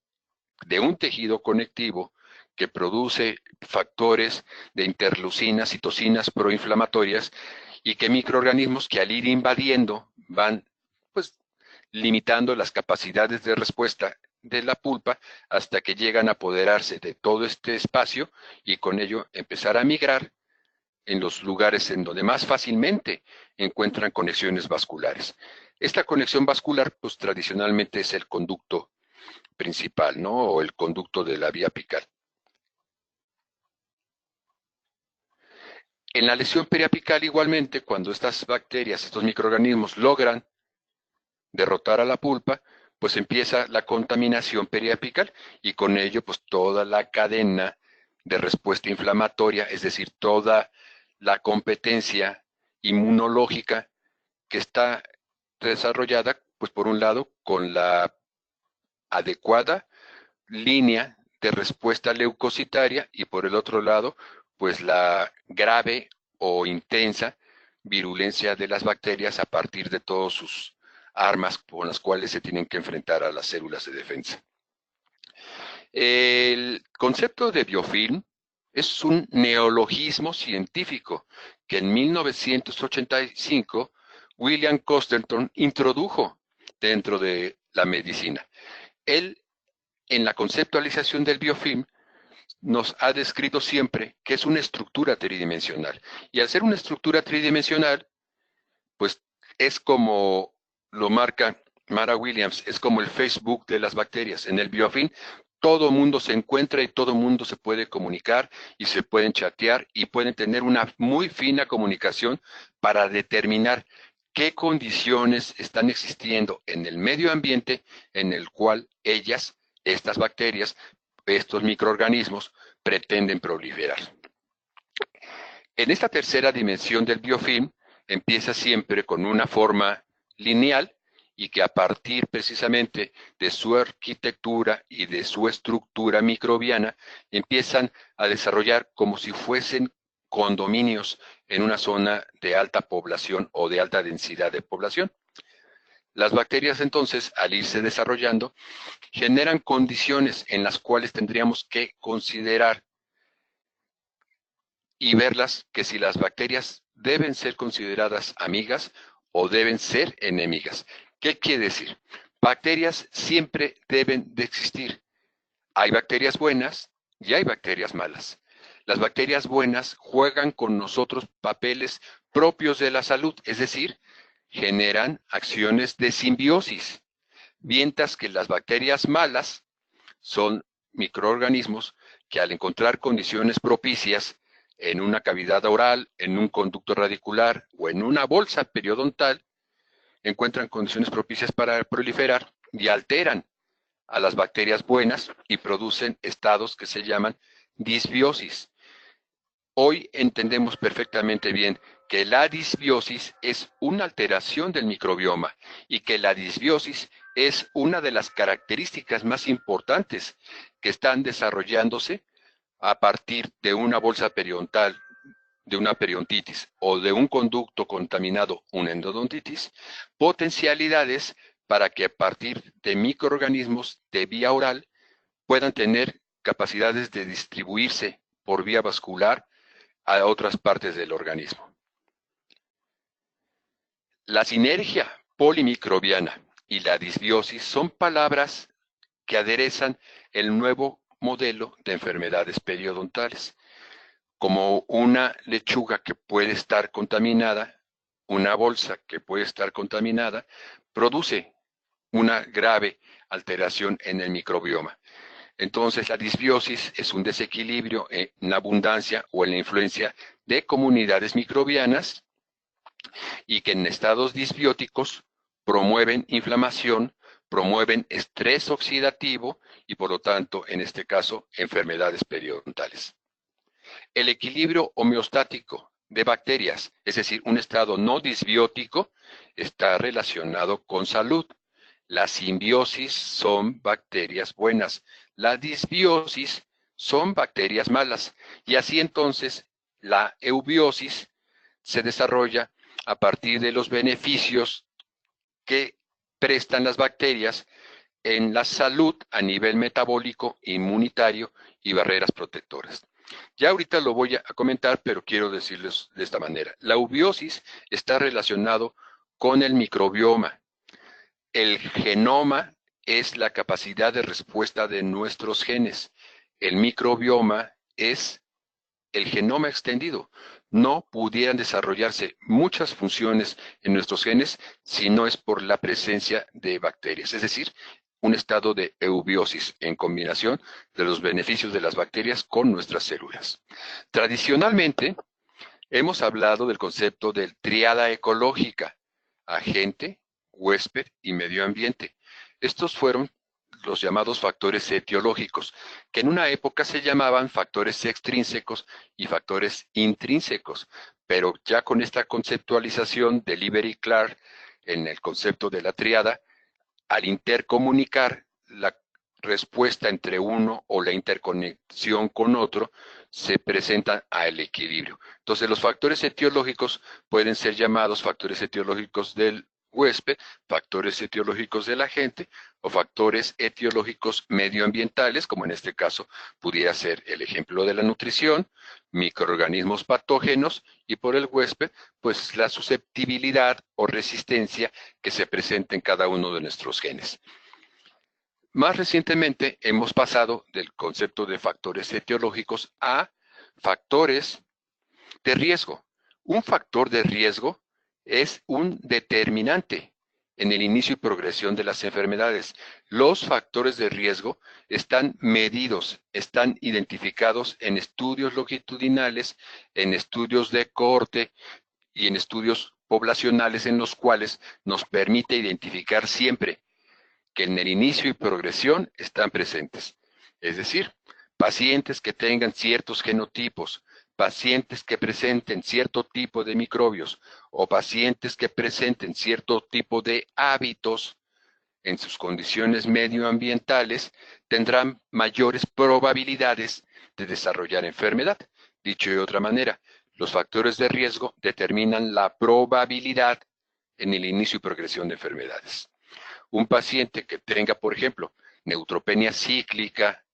de un tejido conectivo que produce factores de interleucinas, citocinas proinflamatorias y que microorganismos que al ir invadiendo van pues limitando las capacidades de respuesta de la pulpa hasta que llegan a apoderarse de todo este espacio y con ello empezar a migrar en los lugares en donde más fácilmente encuentran conexiones vasculares. Esta conexión vascular, pues tradicionalmente es el conducto principal, ¿no? O el conducto de la vía apical. En la lesión periapical igualmente, cuando estas bacterias, estos microorganismos logran derrotar a la pulpa, pues empieza la contaminación periapical y con ello pues toda la cadena de respuesta inflamatoria, es decir, toda la competencia inmunológica que está desarrollada, pues por un lado, con la adecuada línea de respuesta leucocitaria y por el otro lado, pues la grave o intensa virulencia de las bacterias a partir de todos sus armas con las cuales se tienen que enfrentar a las células de defensa. El concepto de biofilm es un neologismo científico que en 1985 William Costerton introdujo dentro de la medicina. Él, en la conceptualización del biofilm, nos ha descrito siempre que es una estructura tridimensional. Y al ser una estructura tridimensional, pues es como lo marca Mara Williams, es como el Facebook de las bacterias. En el biofilm, todo mundo se encuentra y todo mundo se puede comunicar y se pueden chatear y pueden tener una muy fina comunicación para determinar qué condiciones están existiendo en el medio ambiente en el cual ellas, estas bacterias, estos microorganismos, pretenden proliferar. En esta tercera dimensión del biofilm empieza siempre con una forma lineal y que a partir precisamente de su arquitectura y de su estructura microbiana empiezan a desarrollar como si fuesen condominios en una zona de alta población o de alta densidad de población. Las bacterias entonces, al irse desarrollando, generan condiciones en las cuales tendríamos que considerar y verlas que si las bacterias deben ser consideradas amigas o deben ser enemigas. ¿Qué quiere decir? Bacterias siempre deben de existir. Hay bacterias buenas y hay bacterias malas. Las bacterias buenas juegan con nosotros papeles propios de la salud, es decir, generan acciones de simbiosis, mientras que las bacterias malas son microorganismos que al encontrar condiciones propicias en una cavidad oral, en un conducto radicular o en una bolsa periodontal, encuentran condiciones propicias para proliferar y alteran a las bacterias buenas y producen estados que se llaman disbiosis. Hoy entendemos perfectamente bien que la disbiosis es una alteración del microbioma y que la disbiosis es una de las características más importantes que están desarrollándose a partir de una bolsa periodontal, de una periodontitis o de un conducto contaminado, una endodontitis, potencialidades para que a partir de microorganismos de vía oral puedan tener capacidades de distribuirse por vía vascular a otras partes del organismo. La sinergia polimicrobiana y la disbiosis son palabras que aderezan el nuevo modelo de enfermedades periodontales. Como una lechuga que puede estar contaminada, una bolsa que puede estar contaminada, produce una grave alteración en el microbioma. Entonces, la disbiosis es un desequilibrio en la abundancia o en la influencia de comunidades microbianas y que en estados disbióticos promueven inflamación, promueven estrés oxidativo y, por lo tanto, en este caso, enfermedades periodontales. El equilibrio homeostático de bacterias, es decir, un estado no disbiótico, está relacionado con salud. La simbiosis son bacterias buenas, la disbiosis son bacterias malas, y así entonces la eubiosis se desarrolla a partir de los beneficios que prestan las bacterias en la salud a nivel metabólico, inmunitario y barreras protectoras. Ya ahorita lo voy a comentar, pero quiero decirles de esta manera. La eubiosis está relacionado con el microbioma. El genoma es la capacidad de respuesta de nuestros genes. El microbioma es el genoma extendido. No pudieran desarrollarse muchas funciones en nuestros genes si no es por la presencia de bacterias. Es decir, un estado de eubiosis en combinación de los beneficios de las bacterias con nuestras células. Tradicionalmente, Hemos hablado del concepto de triada ecológica: agente, huésped y medio ambiente. Estos fueron los llamados factores etiológicos, que en una época se llamaban factores extrínsecos y factores intrínsecos, pero ya con esta conceptualización de Lieber y Clark en el concepto de la triada, al intercomunicar la respuesta entre uno o la interconexión con otro, se presenta al equilibrio. Entonces, los factores etiológicos pueden ser llamados factores etiológicos del huésped, factores etiológicos del agente o factores etiológicos medioambientales, como en este caso pudiera ser el ejemplo de la nutrición, microorganismos patógenos, y por el huésped, pues la susceptibilidad o resistencia que se presenta en cada uno de nuestros genes. Más recientemente hemos pasado del concepto de factores etiológicos a factores de riesgo. Un factor de riesgo es un determinante en el inicio y progresión de las enfermedades. Los factores de riesgo están medidos, están identificados en estudios longitudinales, en estudios de cohorte y en estudios poblacionales, en los cuales nos permite identificar siempre que en el inicio y progresión están presentes. Es decir, pacientes que tengan ciertos genotipos, pacientes que presenten cierto tipo de microbios o pacientes que presenten cierto tipo de hábitos en sus condiciones medioambientales tendrán mayores probabilidades de desarrollar enfermedad. Dicho de otra manera, los factores de riesgo determinan la probabilidad en el inicio y progresión de enfermedades. Un paciente que tenga, por ejemplo, neutropenia cíclica,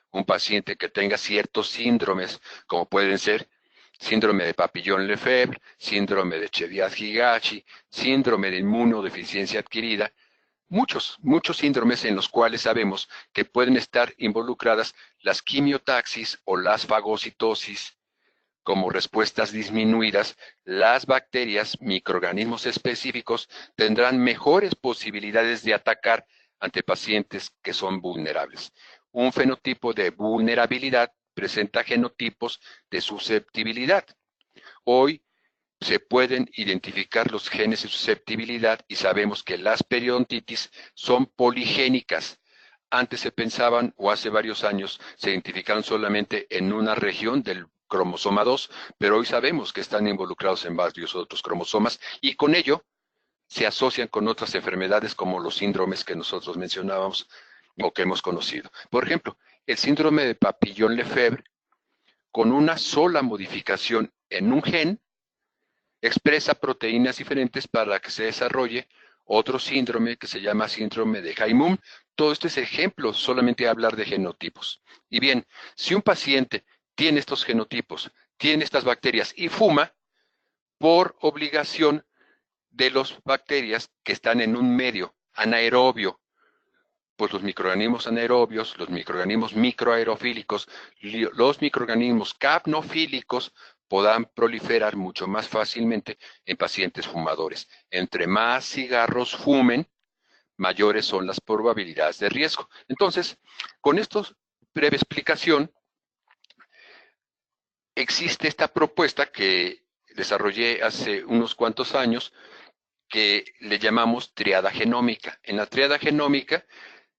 un paciente que tenga ciertos síndromes, como pueden ser síndrome de Papillon-Lefebvre, síndrome de Chilaiditi, síndrome de inmunodeficiencia adquirida, muchos síndromes en los cuales sabemos que pueden estar involucradas las quimiotaxis o las fagocitosis. Como respuestas disminuidas, las bacterias, microorganismos específicos, tendrán mejores posibilidades de atacar ante pacientes que son vulnerables. Un fenotipo de vulnerabilidad presenta genotipos de susceptibilidad. Hoy se pueden identificar los genes de susceptibilidad y sabemos que las periodontitis son poligénicas. Antes se pensaban, o hace varios años, se identificaron solamente en una región del cromosoma 2, pero hoy sabemos que están involucrados en varios otros cromosomas y con ello se asocian con otras enfermedades como los síndromes que nosotros mencionábamos o que hemos conocido. Por ejemplo, el síndrome de Papillon-Lefebvre, con una sola modificación en un gen, expresa proteínas diferentes para que se desarrolle otro síndrome que se llama síndrome de Haimum. Todo esto es ejemplo, solamente hablar de genotipos. Y bien, si un paciente tiene estos genotipos, tiene estas bacterias y fuma, por obligación de las bacterias que están en un medio anaerobio, pues los microorganismos anaerobios, los microorganismos microaerofílicos, los microorganismos capnofílicos podrán proliferar mucho más fácilmente en pacientes fumadores. Entre más cigarros fumen, mayores son las probabilidades de riesgo. Entonces, con esta breve explicación, existe esta propuesta que desarrollé hace unos cuantos años que le llamamos triada genómica. En la triada genómica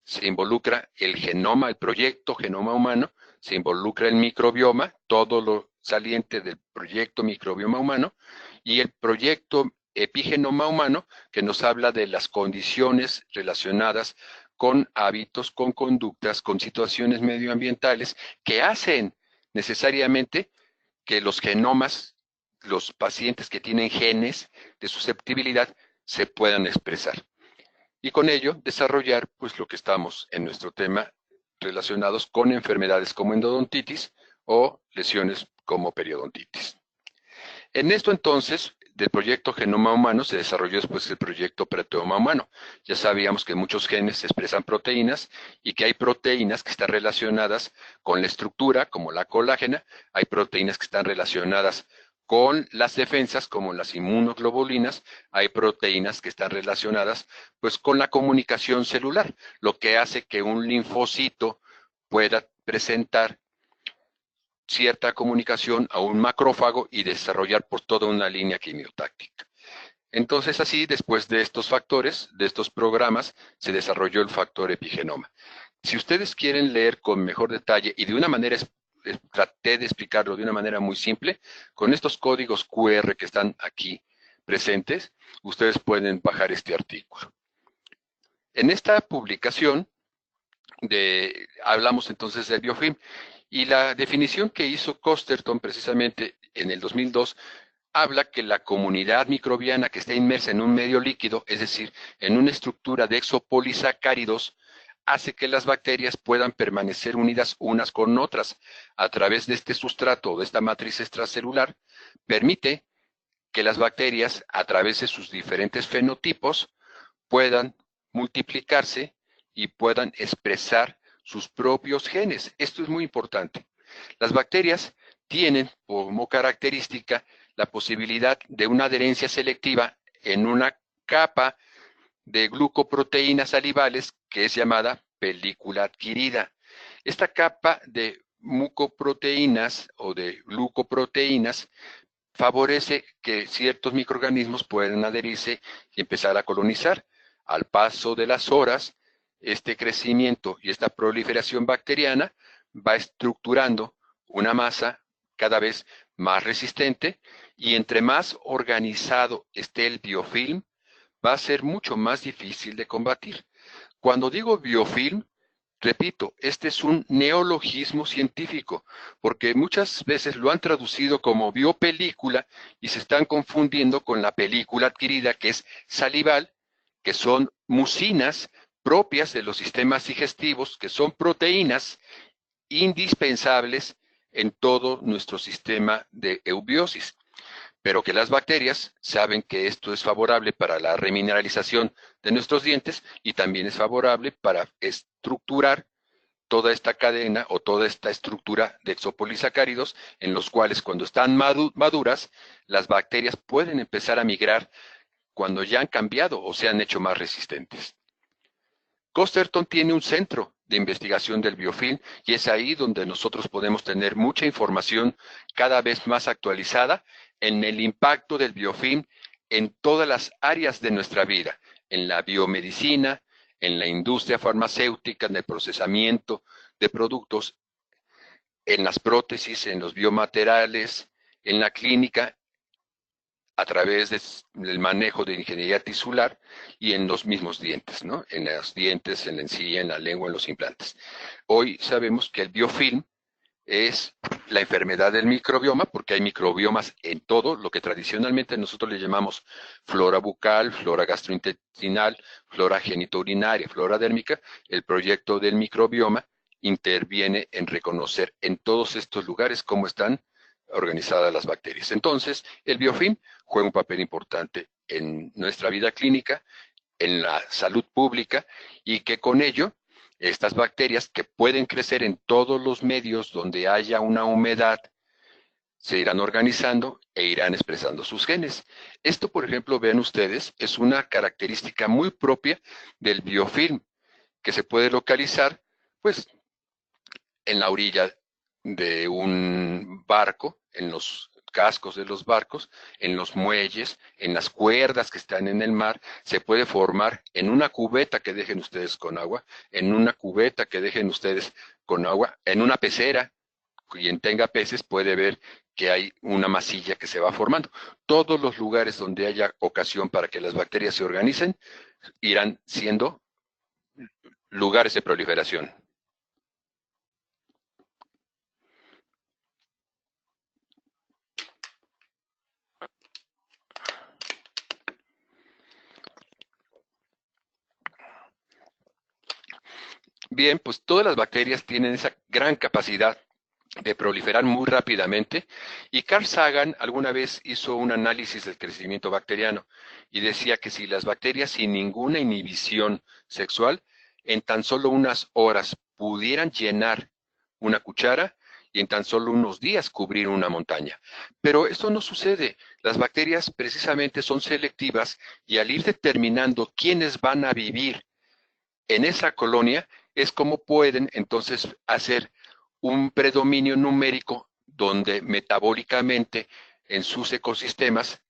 se involucra el genoma, el proyecto genoma humano, se involucra el microbioma, todo lo saliente del proyecto microbioma humano, y el proyecto epigenoma humano, que nos habla de las condiciones relacionadas con hábitos, con conductas, con situaciones medioambientales que hacen necesariamente que los genomas, los pacientes que tienen genes de susceptibilidad, se puedan expresar. Y con ello desarrollar pues lo que estamos en nuestro tema relacionados con enfermedades como endodontitis o lesiones como periodontitis. En esto entonces, del proyecto Genoma Humano se desarrolló después el proyecto Proteoma Humano. Ya sabíamos que muchos genes expresan proteínas y que hay proteínas que están relacionadas con la estructura, como la colágena, hay proteínas que están relacionadas con las defensas, como las inmunoglobulinas, hay proteínas que están relacionadas pues con la comunicación celular, lo que hace que un linfocito pueda presentar cierta comunicación a un macrófago y desarrollar por toda una línea quimiotáctica. Entonces, así, después de estos factores, de estos programas, se desarrolló el factor epigenoma. Si ustedes quieren leer con mejor detalle y de una manera, traté de explicarlo de una manera muy simple, con estos códigos QR que están aquí presentes, ustedes pueden bajar este artículo. En esta publicación hablamos entonces del biofilm y la definición que hizo Costerton precisamente en el 2002 habla que la comunidad microbiana que está inmersa en un medio líquido, es decir, en una estructura de exopolisacáridos, hace que las bacterias puedan permanecer unidas unas con otras a través de este sustrato o de esta matriz extracelular, permite que las bacterias, a través de sus diferentes fenotipos, puedan multiplicarse y puedan expresar sus propios genes. Esto es muy importante. Las bacterias tienen como característica la posibilidad de una adherencia selectiva en una capa de glucoproteínas salivales que es llamada película adquirida. Esta capa de mucoproteínas o de glucoproteínas favorece que ciertos microorganismos puedan adherirse y empezar a colonizar. Al paso de las horas, este crecimiento y esta proliferación bacteriana va estructurando una masa cada vez más resistente y entre más organizado esté el biofilm, va a ser mucho más difícil de combatir. Cuando digo biofilm, repito, este es un neologismo científico, porque muchas veces lo han traducido como biopelícula y se están confundiendo con la película adquirida, que es salival, que son mucinas propias de los sistemas digestivos, que son proteínas indispensables en todo nuestro sistema de eubiosis. Pero que las bacterias saben que esto es favorable para la remineralización de nuestros dientes y también es favorable para estructurar toda esta cadena o toda esta estructura de exopolisacáridos en los cuales cuando están maduras, las bacterias pueden empezar a migrar cuando ya han cambiado o se han hecho más resistentes. Costerton tiene un centro de investigación del biofilm y es ahí donde nosotros podemos tener mucha información cada vez más actualizada en el impacto del biofilm en todas las áreas de nuestra vida, en la biomedicina, en la industria farmacéutica, en el procesamiento de productos, en las prótesis, en los biomateriales, en la clínica, a través del manejo de ingeniería tisular y en los mismos dientes, ¿no? En los dientes, en la encía, en la lengua, en los implantes. Hoy sabemos que el biofilm es la enfermedad del microbioma, porque hay microbiomas en todo, lo que tradicionalmente nosotros le llamamos flora bucal, flora gastrointestinal, flora genitourinaria, flora dérmica. El proyecto del microbioma interviene en reconocer en todos estos lugares cómo están organizadas las bacterias. Entonces, el biofilm juega un papel importante en nuestra vida clínica, en la salud pública, y que con ello, estas bacterias que pueden crecer en todos los medios donde haya una humedad, se irán organizando e irán expresando sus genes. Esto, por ejemplo, vean ustedes, es una característica muy propia del biofilm, que se puede localizar, pues, en la orilla de un barco, en los cascos de los barcos, en los muelles, en las cuerdas que están en el mar, se puede formar en una cubeta que dejen ustedes con agua, en una cubeta que dejen ustedes con agua, en una pecera, quien tenga peces puede ver que hay una masilla que se va formando. Todos los lugares donde haya ocasión para que las bacterias se organicen, irán siendo lugares de proliferación. Bien, pues todas las bacterias tienen esa gran capacidad de proliferar muy rápidamente y Carl Sagan alguna vez hizo un análisis del crecimiento bacteriano y decía que si las bacterias sin ninguna inhibición sexual en tan solo unas horas pudieran llenar una cuchara y en tan solo unos días cubrir una montaña. Pero esto no sucede. Las bacterias precisamente son selectivas y al ir determinando quiénes van a vivir en esa colonia es como pueden entonces hacer un predominio numérico donde metabólicamente en sus ecosistemas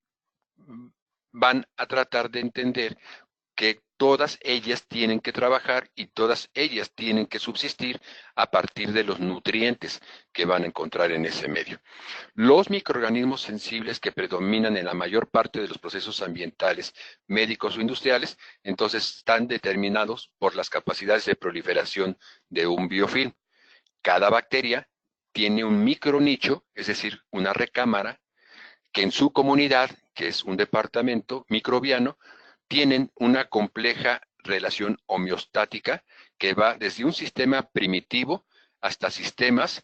van a tratar de entender que todas ellas tienen que trabajar y todas ellas tienen que subsistir a partir de los nutrientes que van a encontrar en ese medio. Los microorganismos sensibles que predominan en la mayor parte de los procesos ambientales, médicos o industriales, entonces están determinados por las capacidades de proliferación de un biofilm. Cada bacteria tiene un micronicho, es decir, una recámara, que en su comunidad, que es un departamento microbiano, tienen una compleja relación homeostática que va desde un sistema primitivo hasta sistemas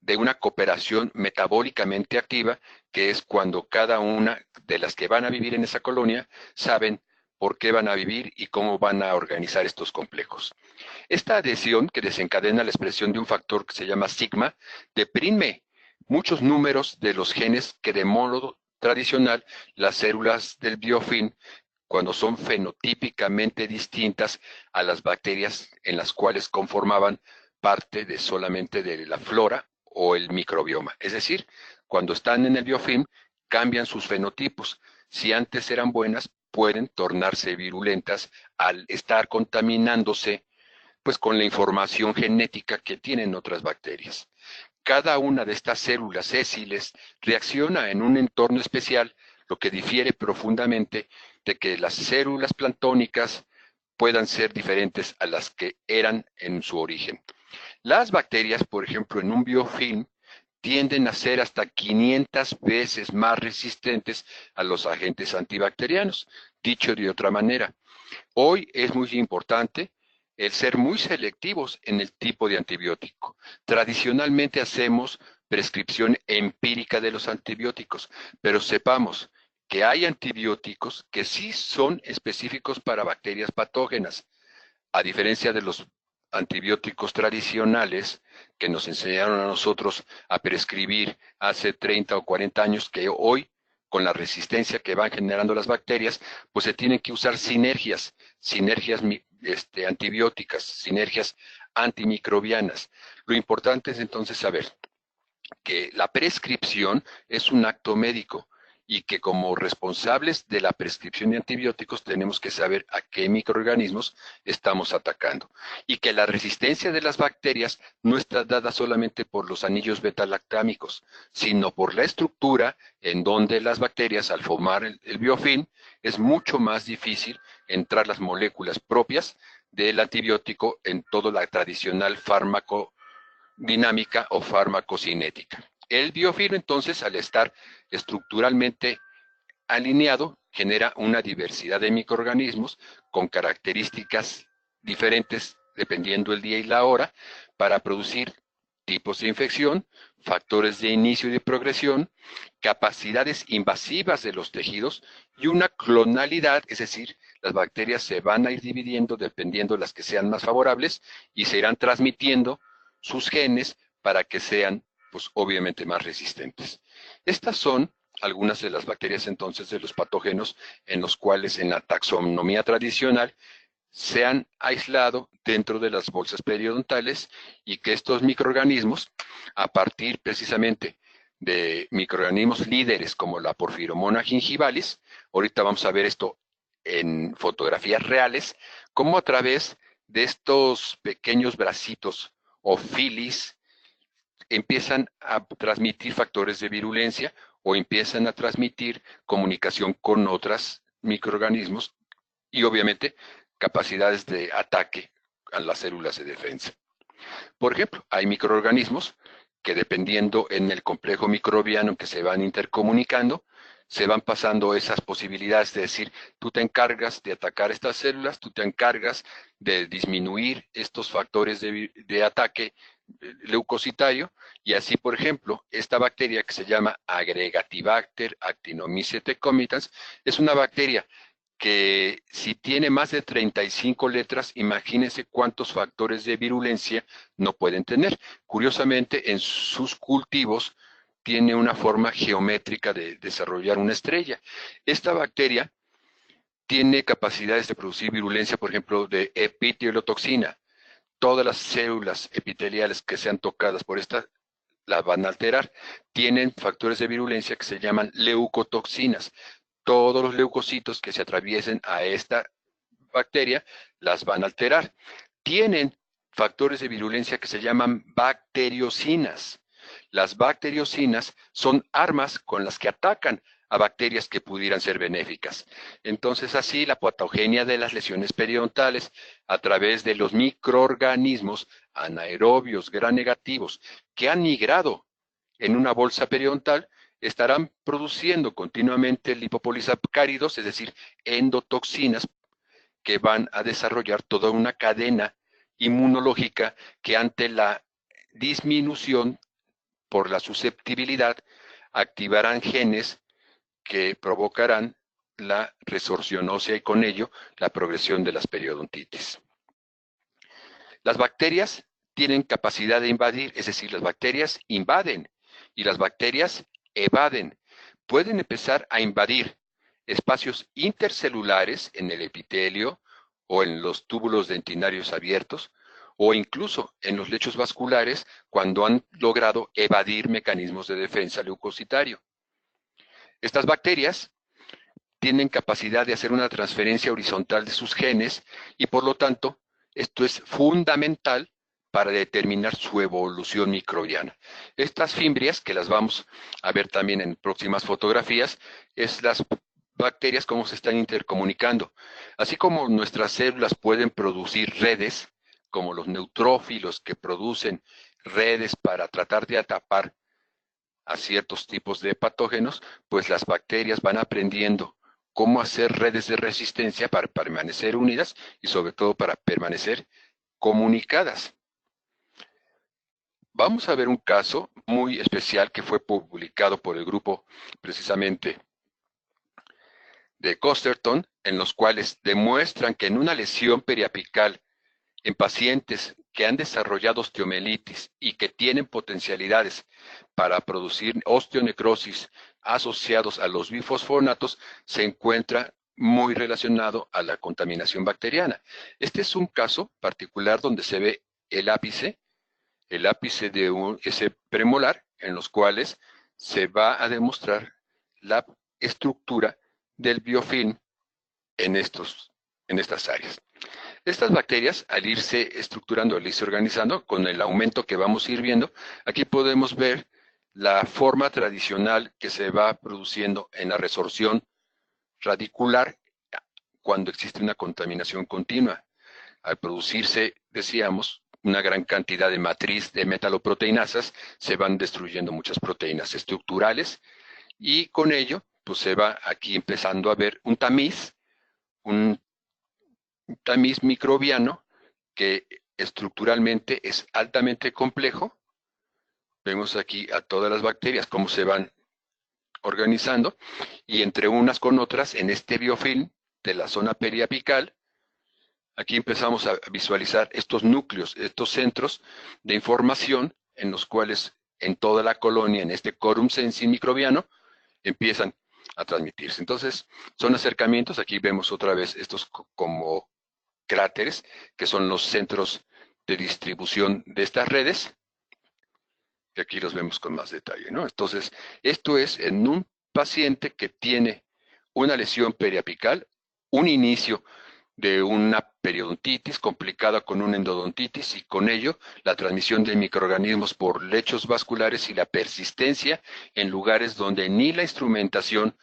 de una cooperación metabólicamente activa, que es cuando cada una de las que van a vivir en esa colonia saben por qué van a vivir y cómo van a organizar estos complejos. Esta adhesión que desencadena la expresión de un factor que se llama sigma deprime muchos números de los genes que de modo tradicional las células del biofilm, cuando son fenotípicamente distintas a las bacterias en las cuales conformaban parte de solamente de la flora o el microbioma. Es decir, cuando están en el biofilm, cambian sus fenotipos. Si antes eran buenas, pueden tornarse virulentas al estar contaminándose pues con la información genética que tienen otras bacterias. Cada una de estas células sésiles reacciona en un entorno especial, lo que difiere profundamente de que las células planctónicas puedan ser diferentes a las que eran en su origen. Las bacterias, por ejemplo, en un biofilm, tienden a ser hasta 500 veces más resistentes a los agentes antibacterianos. Dicho de otra manera, hoy es muy importante el ser muy selectivos en el tipo de antibiótico. Tradicionalmente hacemos prescripción empírica de los antibióticos, pero sepamos que hay antibióticos que sí son específicos para bacterias patógenas, a diferencia de los antibióticos tradicionales que nos enseñaron a nosotros a prescribir hace 30 o 40 años, que hoy, con la resistencia que van generando las bacterias, pues se tienen que usar sinergias antibióticas, sinergias antimicrobianas. Lo importante es entonces saber que la prescripción es un acto médico y que como responsables de la prescripción de antibióticos tenemos que saber a qué microorganismos estamos atacando y que la resistencia de las bacterias no está dada solamente por los anillos beta-lactámicos, sino por la estructura en donde las bacterias, al formar el biofilm, es mucho más difícil entrar las moléculas propias del antibiótico en toda la tradicional farmacodinámica o farmacocinética. El biofilm, entonces, al estar estructuralmente alineado, genera una diversidad de microorganismos con características diferentes dependiendo el día y la hora para producir tipos de infección, factores de inicio y de progresión, capacidades invasivas de los tejidos y una clonalidad, es decir, las bacterias se van a ir dividiendo dependiendo de las que sean más favorables y se irán transmitiendo sus genes para que sean pues obviamente más resistentes. Estas son algunas de las bacterias entonces de los patógenos en los cuales en la taxonomía tradicional se han aislado dentro de las bolsas periodontales y que estos microorganismos, a partir precisamente de microorganismos líderes como la Porphyromonas gingivalis, ahorita vamos a ver esto en fotografías reales, como a través de estos pequeños bracitos o filis empiezan a transmitir factores de virulencia o empiezan a transmitir comunicación con otros microorganismos y obviamente capacidades de ataque a las células de defensa. Por ejemplo, hay microorganismos que dependiendo en el complejo microbiano en que se van intercomunicando, se van pasando esas posibilidades de decir, tú te encargas de atacar estas células, tú te encargas de disminuir estos factores de ataque leucocitario, y así, por ejemplo, esta bacteria que se llama Agregatibacter actinomyces decumbitans es una bacteria que si tiene más de 35 letras, imagínense cuántos factores de virulencia no pueden tener. Curiosamente, en sus cultivos tiene una forma geométrica de desarrollar una estrella. Esta bacteria tiene capacidades de producir virulencia, por ejemplo, de epiteliotoxina. Todas las células epiteliales que sean tocadas por esta las van a alterar. Tienen factores de virulencia que se llaman leucotoxinas. Todos los leucocitos que se atraviesen a esta bacteria las van a alterar. Tienen factores de virulencia que se llaman bacteriocinas. Las bacteriocinas son armas con las que atacan a bacterias que pudieran ser benéficas. Entonces, así la patogenia de las lesiones periodontales a través de los microorganismos anaerobios gram-negativos que han migrado en una bolsa periodontal estarán produciendo continuamente lipopolisacáridos, es decir, endotoxinas que van a desarrollar toda una cadena inmunológica que ante la disminución por la susceptibilidad activarán genes que provocarán la resorción ósea y con ello la progresión de las periodontitis. Las bacterias tienen capacidad de invadir, es decir, las bacterias invaden y las bacterias evaden. Pueden empezar a invadir espacios intercelulares en el epitelio o en los túbulos dentinarios abiertos o incluso en los lechos vasculares cuando han logrado evadir mecanismos de defensa leucocitario. Estas bacterias tienen capacidad de hacer una transferencia horizontal de sus genes y por lo tanto esto es fundamental para determinar su evolución microbiana. Estas fimbrias, que las vamos a ver también en próximas fotografías, es las bacterias cómo se están intercomunicando. Así como nuestras células pueden producir redes, como los neutrófilos que producen redes para tratar de atrapar a ciertos tipos de patógenos, pues las bacterias van aprendiendo cómo hacer redes de resistencia para permanecer unidas y sobre todo para permanecer comunicadas. Vamos a ver un caso muy especial que fue publicado por el grupo precisamente de Costerton, en los cuales demuestran que en una lesión periapical en pacientes que han desarrollado osteomelitis y que tienen potencialidades para producir osteonecrosis asociados a los bifosfonatos, se encuentra muy relacionado a la contaminación bacteriana. Este es un caso particular donde se ve el ápice de ese premolar, en los cuales se va a demostrar la estructura del biofilm en estas áreas. Estas bacterias, al irse estructurando, al irse organizando, con el aumento que vamos a ir viendo, aquí podemos ver la forma tradicional que se va produciendo en la resorción radicular cuando existe una contaminación continua. Al producirse, decíamos, una gran cantidad de matriz de metaloproteinasas, se van destruyendo muchas proteínas estructurales y con ello, pues se va aquí empezando a ver un tamiz microbiano que estructuralmente es altamente complejo. Vemos aquí a todas las bacterias cómo se van organizando y entre unas con otras en este biofilm de la zona periapical, aquí empezamos a visualizar estos núcleos, estos centros de información en los cuales en toda la colonia, en este quorum sensing microbiano, empiezan a transmitirse. Entonces, son acercamientos, aquí vemos otra vez estos como cráteres, que son los centros de distribución de estas redes, que aquí los vemos con más detalle, ¿no? Entonces, esto es en un paciente que tiene una lesión periapical, un inicio de una periodontitis complicada con una endodontitis y con ello la transmisión de microorganismos por lechos vasculares y la persistencia en lugares donde ni la instrumentación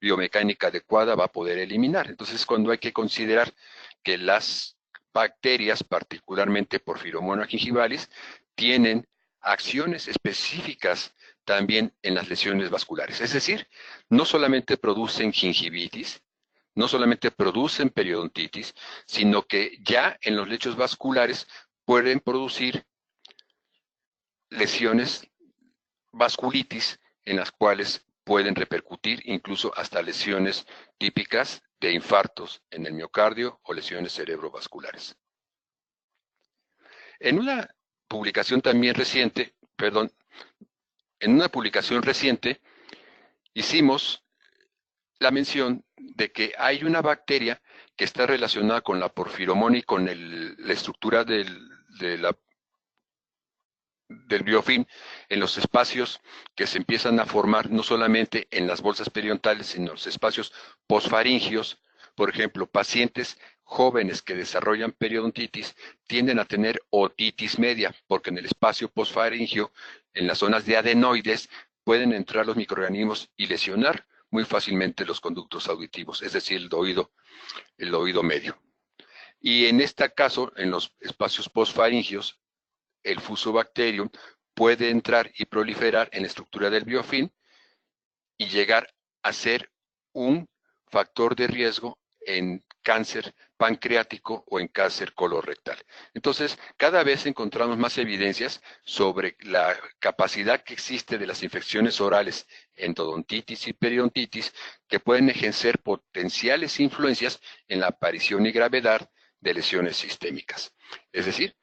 biomecánica adecuada va a poder eliminar. Entonces, cuando hay que considerar que las bacterias, particularmente Porphyromonas gingivalis, tienen acciones específicas también en las lesiones vasculares. Es decir, no solamente producen gingivitis, no solamente producen periodontitis, sino que ya en los lechos vasculares pueden producir lesiones vasculitis en las cuales pueden repercutir incluso hasta lesiones típicas de infartos en el miocardio o lesiones cerebrovasculares. En una publicación también reciente, hicimos la mención de que hay una bacteria que está relacionada con la porfiromona y con la estructura de del biofilm en los espacios que se empiezan a formar, no solamente en las bolsas periodontales, sino en los espacios posfaringios. Por ejemplo, pacientes jóvenes que desarrollan periodontitis tienden a tener otitis media, porque en el espacio posfaringio, en las zonas de adenoides, pueden entrar los microorganismos y lesionar muy fácilmente los conductos auditivos, es decir, el oído medio. Y en este caso, en los espacios posfaringios, el Fusobacterium puede entrar y proliferar en la estructura del biofilm y llegar a ser un factor de riesgo en cáncer pancreático o en cáncer colorectal. Entonces, cada vez encontramos más evidencias sobre la capacidad que existe de las infecciones orales, endodontitis y periodontitis, que pueden ejercer potenciales influencias en la aparición y gravedad de lesiones sistémicas. Es decir,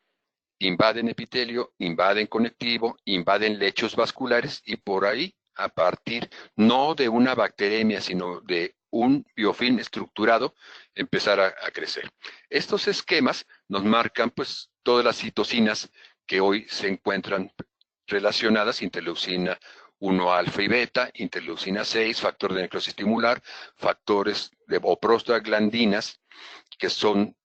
invaden epitelio, invaden conectivo, invaden lechos vasculares y por ahí, a partir no de una bacteremia, sino de un biofilm estructurado, empezar a crecer. Estos esquemas nos marcan pues todas las citocinas que hoy se encuentran relacionadas, interleucina 1 alfa y beta, interleucina 6, factor de necrosis estimular, factores o prostaglandinas, que son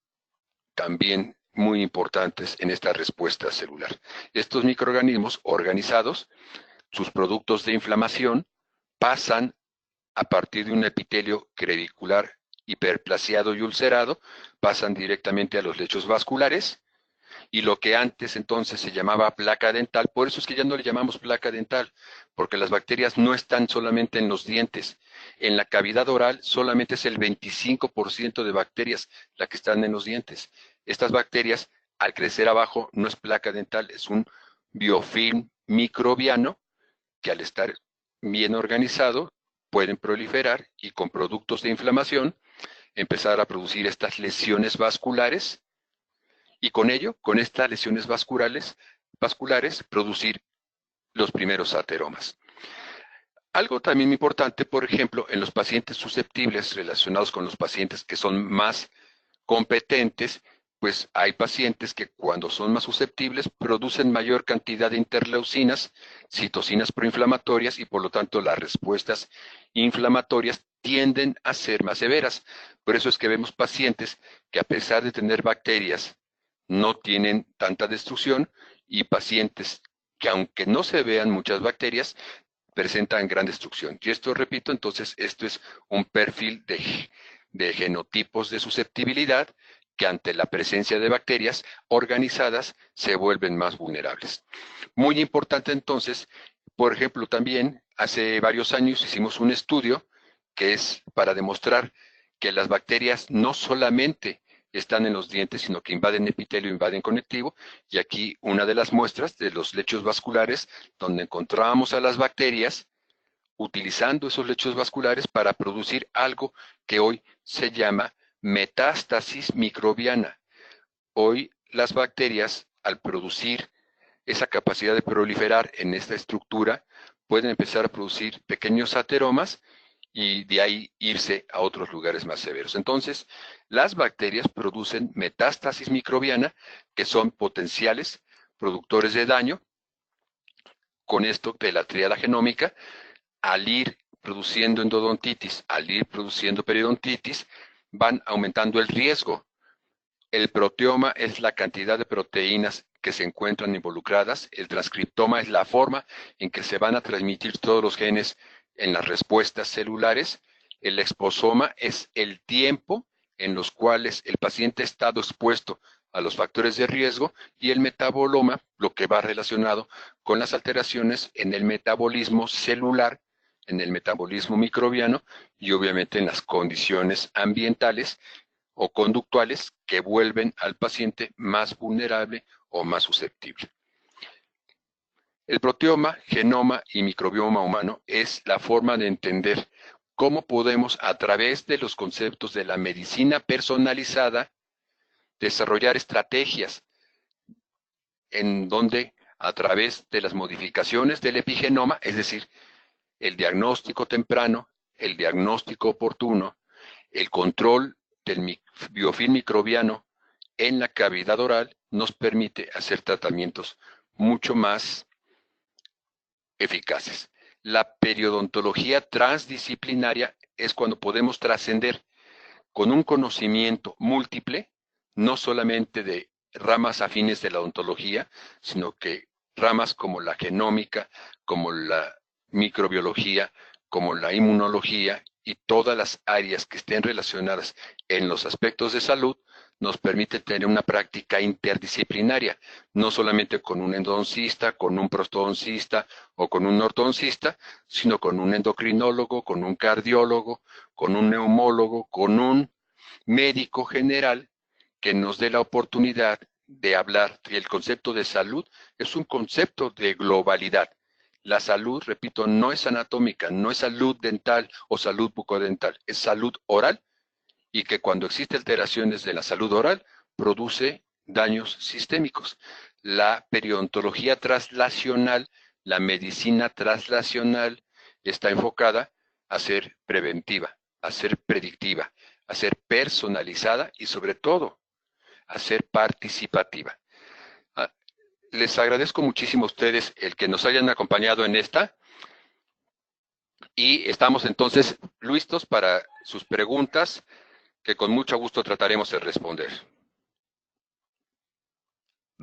también muy importantes en esta respuesta celular. Estos microorganismos organizados, sus productos de inflamación, pasan a partir de un epitelio crevicular hiperplasiado y ulcerado, pasan directamente a los lechos vasculares, y lo que antes entonces se llamaba placa dental, por eso es que ya no le llamamos placa dental, porque las bacterias no están solamente en los dientes. En la cavidad oral solamente es el 25% de bacterias la que están en los dientes. Estas bacterias, al crecer abajo, no es placa dental, es un biofilm microbiano que al estar bien organizado pueden proliferar y con productos de inflamación empezar a producir estas lesiones vasculares y con ello, con estas lesiones vasculares, producir los primeros ateromas. Algo también importante, por ejemplo, en los pacientes susceptibles relacionados con los pacientes que son más competentes, pues hay pacientes que cuando son más susceptibles producen mayor cantidad de interleucinas, citocinas proinflamatorias y por lo tanto las respuestas inflamatorias tienden a ser más severas. Por eso es que vemos pacientes que a pesar de tener bacterias no tienen tanta destrucción y pacientes que aunque no se vean muchas bacterias, presentan gran destrucción. Y esto, repito, entonces esto es un perfil de genotipos de susceptibilidad que ante la presencia de bacterias organizadas se vuelven más vulnerables. Muy importante entonces, por ejemplo, también hace varios años hicimos un estudio que es para demostrar que las bacterias no solamente están en los dientes, sino que invaden epitelio, invaden conectivo, y aquí una de las muestras de los lechos vasculares, donde encontrábamos a las bacterias utilizando esos lechos vasculares para producir algo que hoy se llama metástasis microbiana. Hoy las bacterias, al producir esa capacidad de proliferar en esta estructura, pueden empezar a producir pequeños ateromas y de ahí irse a otros lugares más severos. Entonces, las bacterias producen metástasis microbiana, que son potenciales productores de daño. Con esto de la tríada genómica, al ir produciendo endodontitis, al ir produciendo periodontitis, van aumentando el riesgo. El proteoma es la cantidad de proteínas que se encuentran involucradas, el transcriptoma es la forma en que se van a transmitir todos los genes en las respuestas celulares, el exposoma es el tiempo en los cuales el paciente ha estado expuesto a los factores de riesgo y el metaboloma, lo que va relacionado con las alteraciones en el metabolismo celular, en el metabolismo microbiano y obviamente en las condiciones ambientales o conductuales que vuelven al paciente más vulnerable o más susceptible. El proteoma, genoma y microbioma humano es la forma de entender cómo podemos, a través de los conceptos de la medicina personalizada, desarrollar estrategias en donde, a través de las modificaciones del epigenoma, es decir, el diagnóstico temprano, el diagnóstico oportuno, el control del biofilm microbiano en la cavidad oral, nos permite hacer tratamientos mucho más eficaces. La periodontología transdisciplinaria es cuando podemos trascender con un conocimiento múltiple, no solamente de ramas afines de la odontología, sino que ramas como la genómica, como la microbiología, como la inmunología y todas las áreas que estén relacionadas en los aspectos de salud, nos permite tener una práctica interdisciplinaria, no solamente con un endodoncista, con un prostodoncista o con un ortodoncista, sino con un endocrinólogo, con un cardiólogo, con un neumólogo, con un médico general que nos dé la oportunidad de hablar. Y el concepto de salud es un concepto de globalidad. La salud, repito, no es anatómica, no es salud dental o salud bucodental, es salud oral, y que cuando existen alteraciones de la salud oral produce daños sistémicos. La periodontología traslacional, la medicina traslacional, está enfocada a ser preventiva, a ser predictiva, a ser personalizada y sobre todo a ser participativa. Les agradezco muchísimo a ustedes el que nos hayan acompañado en esta, y estamos entonces listos para sus preguntas, que con mucho gusto trataremos de responder.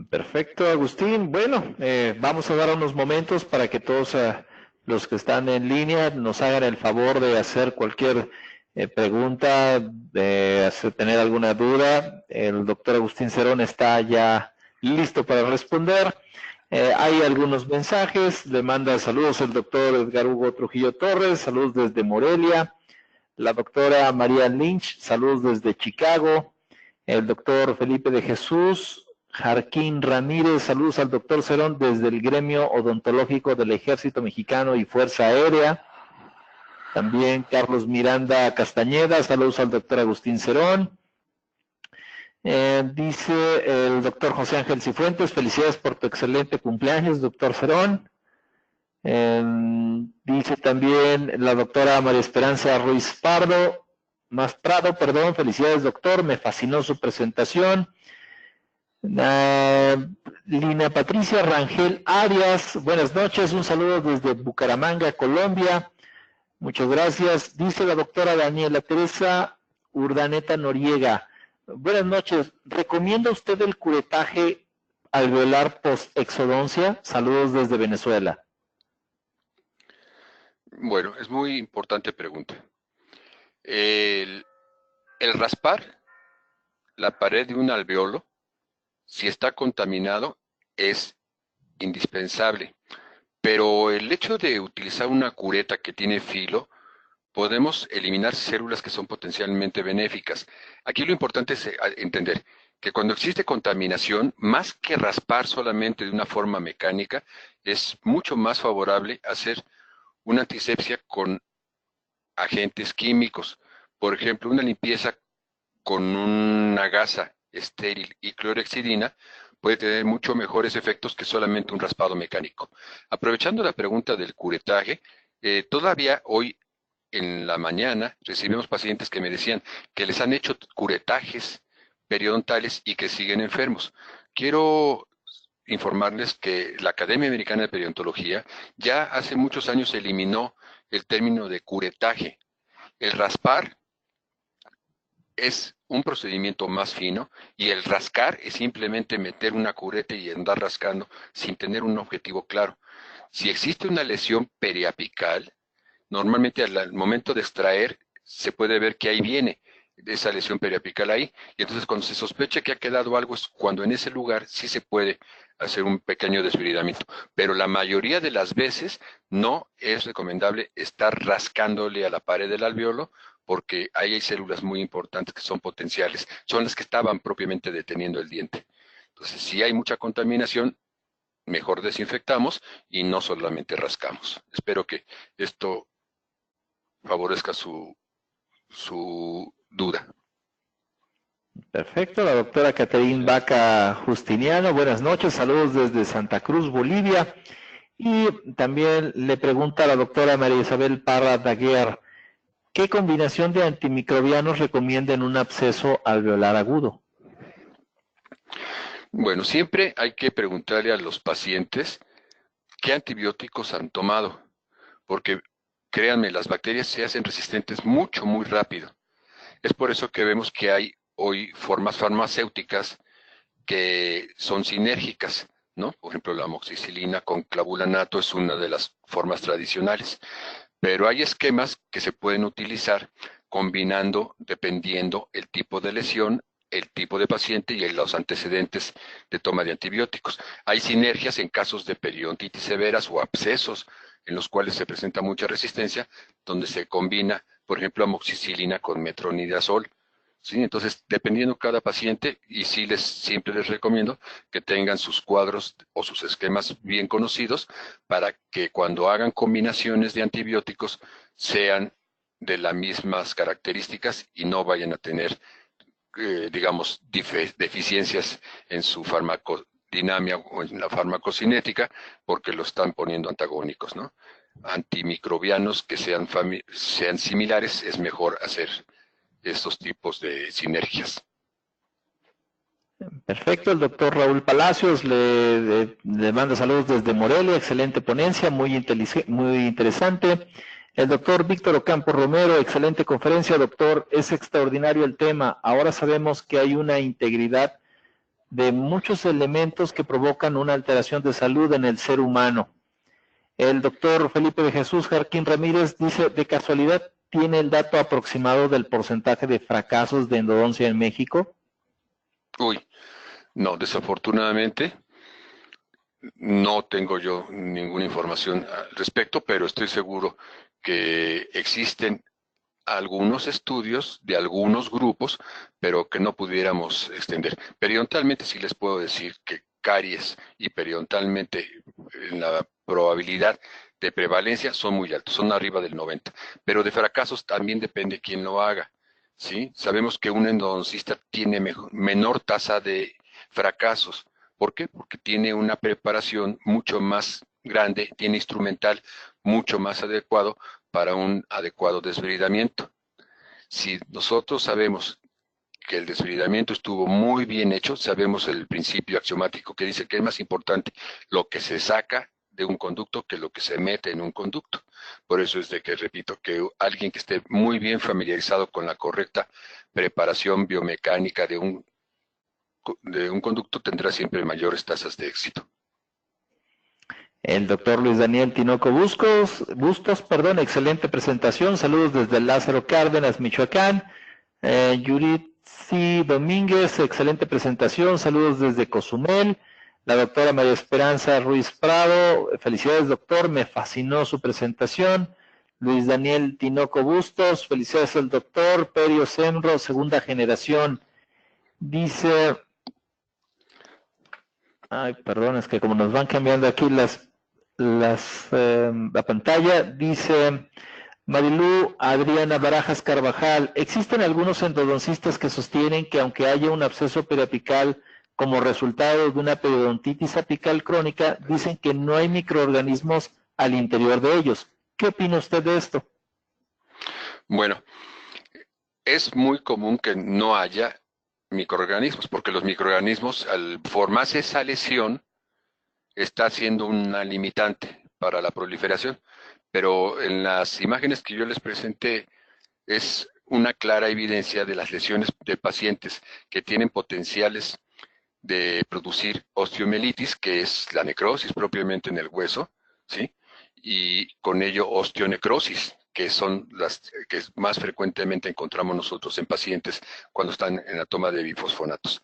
Perfecto, Agustín. Bueno, vamos a dar unos momentos para que todos los que están en línea nos hagan el favor de hacer cualquier pregunta, de tener alguna duda. El doctor Agustín Cerón está ya listo para responder. Hay algunos mensajes. Le manda saludos el doctor Edgar Hugo Trujillo Torres, saludos desde Morelia. La doctora María Lynch, saludos desde Chicago. El doctor Felipe de Jesús Jarquín Ramírez, saludos al doctor Cerón desde el gremio odontológico del Ejército Mexicano y Fuerza Aérea. También Carlos Miranda Castañeda, saludos al doctor Agustín Cerón. Dice el doctor José Ángel Cifuentes, felicidades por tu excelente cumpleaños, doctor Cerón. Dice también la doctora María Esperanza Ruiz Prado, felicidades doctor, me fascinó su presentación. Lina Patricia Rangel Arias, buenas noches, un saludo desde Bucaramanga, Colombia. Muchas gracias. Dice la doctora Daniela Teresa Urdaneta Noriega, buenas noches, ¿recomienda usted el curetaje alveolar post-exodoncia? Saludos desde Venezuela. Bueno, es muy importante pregunta. El raspar la pared de un alveolo, si está contaminado, es indispensable. Pero el hecho de utilizar una cureta que tiene filo, podemos eliminar células que son potencialmente benéficas. Aquí lo importante es entender que cuando existe contaminación, más que raspar solamente de una forma mecánica, es mucho más favorable hacer una antisepsia con agentes químicos. Por ejemplo, una limpieza con una gasa estéril y clorhexidina puede tener mucho mejores efectos que solamente un raspado mecánico. Aprovechando la pregunta del curetaje, todavía hoy en la mañana recibimos pacientes que me decían que les han hecho curetajes periodontales y que siguen enfermos. Quiero informarles que la Academia Americana de Periodontología ya hace muchos años eliminó el término de curetaje. El raspar es un procedimiento más fino y el rascar es simplemente meter una cureta y andar rascando sin tener un objetivo claro. Si existe una lesión periapical, normalmente al momento de extraer se puede ver que ahí viene esa lesión periapical ahí, y entonces cuando se sospecha que ha quedado algo es cuando en ese lugar sí se puede hacer un pequeño desbridamiento, pero la mayoría de las veces no es recomendable estar rascándole a la pared del alveolo, porque ahí hay células muy importantes que son potenciales, son las que estaban propiamente deteniendo el diente. Entonces, si hay mucha contaminación, mejor desinfectamos y no solamente rascamos. Espero que esto favorezca su duda. Perfecto, la doctora Caterín Vaca Justiniano, buenas noches, saludos desde Santa Cruz, Bolivia. Y también le pregunta a la doctora María Isabel Parra Daguer, ¿qué combinación de antimicrobianos recomienda en un absceso alveolar agudo? Bueno, siempre hay que preguntarle a los pacientes qué antibióticos han tomado, porque créanme, las bacterias se hacen resistentes mucho, muy rápido. Es por eso que vemos que hay hoy formas farmacéuticas que son sinérgicas, ¿no? Por ejemplo, la amoxicilina con clavulanato es una de las formas tradicionales, pero hay esquemas que se pueden utilizar combinando dependiendo el tipo de lesión, el tipo de paciente y los antecedentes de toma de antibióticos. Hay sinergias en casos de periodontitis severas o abscesos en los cuales se presenta mucha resistencia, donde se combina, por ejemplo, amoxicilina con metronidazol. ¿Sí? Entonces, dependiendo cada paciente, y sí siempre les recomiendo que tengan sus cuadros o sus esquemas bien conocidos para que cuando hagan combinaciones de antibióticos sean de las mismas características y no vayan a tener, digamos, deficiencias en su farmacodinamia o en la farmacocinética porque lo están poniendo antagónicos, ¿no? Antimicrobianos que sean similares, es mejor hacer estos tipos de sinergias. Perfecto, el doctor Raúl Palacios le manda saludos desde Morelia, excelente ponencia, muy interesante. El doctor Víctor Ocampo Romero, excelente conferencia, doctor, es extraordinario el tema. Ahora sabemos que hay una integridad de muchos elementos que provocan una alteración de salud en el ser humano. El doctor Felipe de Jesús Jarquín Ramírez dice, de casualidad, ¿tiene el dato aproximado del porcentaje de fracasos de endodoncia en México? Uy, no, desafortunadamente no tengo yo ninguna información al respecto, pero estoy seguro que existen algunos estudios de algunos grupos, pero que no pudiéramos extender. Periodontalmente sí les puedo decir que caries y periodontalmente en la probabilidad de prevalencia son muy altos, son arriba del 90%, pero de fracasos también depende quién lo haga, ¿sí? Sabemos que un endodoncista tiene menor tasa de fracasos. ¿Por qué? Porque tiene una preparación mucho más grande, tiene instrumental mucho más adecuado para un adecuado desbridamiento. Si nosotros sabemos que el desbridamiento estuvo muy bien hecho, sabemos el principio axiomático que dice que es más importante lo que se saca de un conducto que lo que se mete en un conducto. Por eso es de que repito que alguien que esté muy bien familiarizado con la correcta preparación biomecánica de un conducto tendrá siempre mayores tasas de éxito. El doctor Luis Daniel Tinoco Bustos, excelente presentación, saludos desde Lázaro Cárdenas, Michoacán. Yuritsi Domínguez, excelente presentación, saludos desde Cozumel. La doctora María Esperanza Ruiz Prado, felicidades doctor, me fascinó su presentación. Luis Daniel Tinoco Bustos, felicidades al doctor. Perio Semro, segunda generación, dice... Ay, perdón, es que como nos van cambiando aquí la pantalla, dice Marilú Adriana Barajas Carvajal, existen algunos endodoncistas que sostienen que aunque haya un absceso periapical como resultado de una periodontitis apical crónica, dicen que no hay microorganismos al interior de ellos. ¿Qué opina usted de esto? Bueno, es muy común que no haya microorganismos, porque los microorganismos, al formarse esa lesión, está siendo una limitante para la proliferación. Pero en las imágenes que yo les presenté, es una clara evidencia de las lesiones de pacientes que tienen potenciales de producir osteomielitis, que es la necrosis propiamente en el hueso, ¿sí? Y con ello osteonecrosis, que son las que más frecuentemente encontramos nosotros en pacientes cuando están en la toma de bifosfonatos.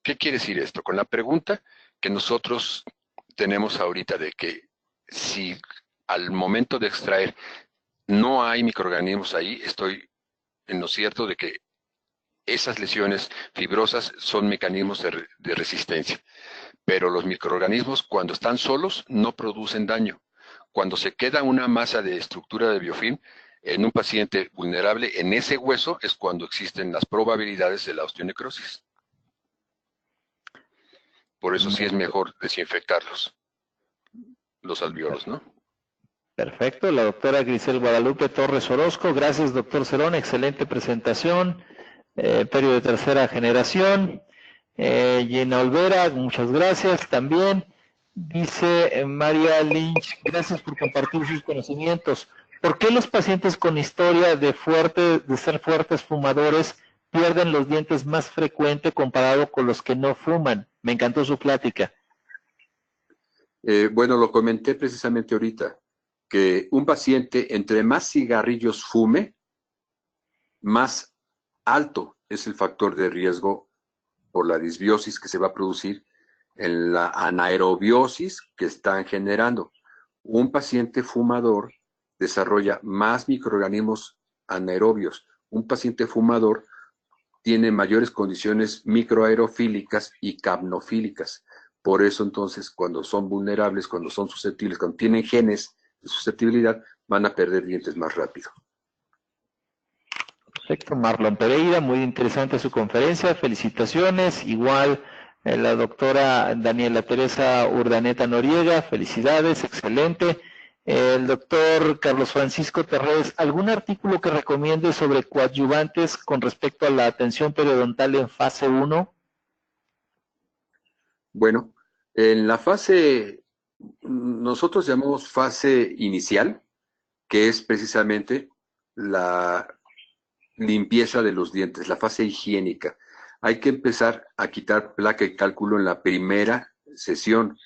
¿Qué quiere decir esto? Con la pregunta que nosotros tenemos ahorita de que si al momento de extraer no hay microorganismos ahí, estoy en lo cierto de que esas lesiones fibrosas son mecanismos de resistencia. Pero los microorganismos cuando están solos no producen daño. Cuando se queda una masa de estructura de biofilm en un paciente vulnerable, en ese hueso es cuando existen las probabilidades de la osteonecrosis. Por eso sí es mejor desinfectarlos, los alveolos, ¿no? Perfecto, la doctora Grisel Guadalupe Torres Orozco, gracias doctor Cerón, excelente presentación, periodo de tercera generación. Jenna Olvera, muchas gracias también. Dice María Lynch, gracias por compartir sus conocimientos. ¿Por qué los pacientes con historia de ser fuertes fumadores pierden los dientes más frecuente comparado con los que no fuman? Me encantó su plática. Bueno, lo comenté precisamente ahorita, que un paciente entre más cigarrillos fume, más alto es el factor de riesgo por la disbiosis que se va a producir en la anaerobiosis que están generando. Un paciente fumador desarrolla más microorganismos anaerobios. Un paciente fumador tiene mayores condiciones microaerofílicas y capnofílicas. Por eso entonces cuando son vulnerables, cuando son susceptibles, cuando tienen genes de susceptibilidad, van a perder dientes más rápido. Perfecto, Marlon Pereira, muy interesante su conferencia, felicitaciones. Igual la doctora Daniela Teresa Urdaneta Noriega, felicidades, excelente. El doctor Carlos Francisco Terrés, ¿algún artículo que recomiende sobre coadyuvantes con respecto a la atención periodontal en fase 1? Bueno, en la fase, nosotros llamamos fase inicial, que es precisamente la limpieza de los dientes, la fase higiénica. Hay que empezar a quitar placa y cálculo en la primera sesión.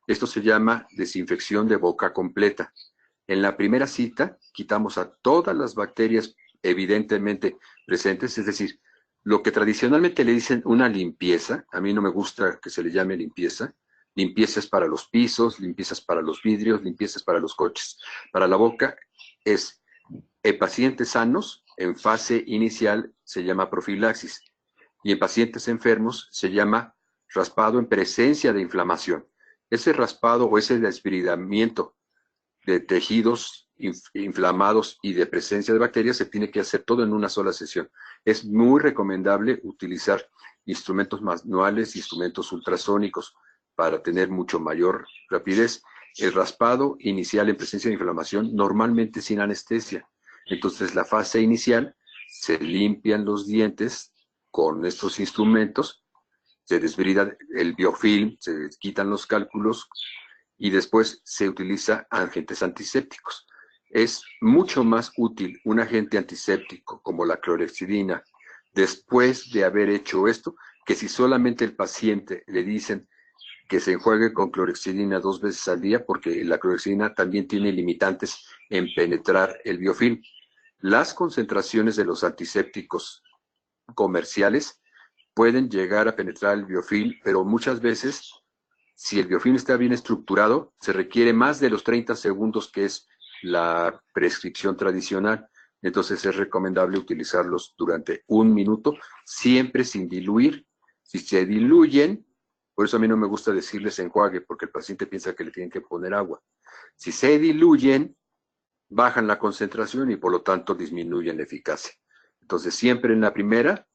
Esto se llama desinfección de boca completa. En la primera cita quitamos a todas las bacterias evidentemente presentes, es decir, lo que tradicionalmente le dicen una limpieza, a mí no me gusta que se le llame limpieza. Limpieza es para los pisos, limpieza es para los vidrios, limpieza es para los coches. Para la boca es en pacientes sanos, en fase inicial se llama profilaxis, y en pacientes enfermos se llama raspado en presencia de inflamación. Ese raspado o ese desbridamiento de tejidos inflamados y de presencia de bacterias se tiene que hacer todo en una sola sesión. Es muy recomendable utilizar instrumentos manuales, instrumentos ultrasónicos para tener mucho mayor rapidez. El raspado inicial en presencia de inflamación normalmente sin anestesia. Entonces la fase inicial se limpian los dientes con estos instrumentos, se desbrida el biofilm, se quitan los cálculos y después se utiliza agentes antisépticos. Es mucho más útil un agente antiséptico como la clorhexidina después de haber hecho esto que si solamente el paciente le dicen que se enjuague con clorhexidina 2 veces al día, porque la clorhexidina también tiene limitantes en penetrar el biofilm. Las concentraciones de los antisépticos comerciales pueden llegar a penetrar el biofilm, pero muchas veces, si el biofilm está bien estructurado, se requiere más de los 30 segundos que es la prescripción tradicional. Entonces es recomendable utilizarlos durante 1 minuto, siempre sin diluir. Si se diluyen, por eso a mí no me gusta decirles enjuague, porque el paciente piensa que le tienen que poner agua. Si se diluyen, bajan la concentración y por lo tanto disminuyen la eficacia. Entonces siempre en la primera,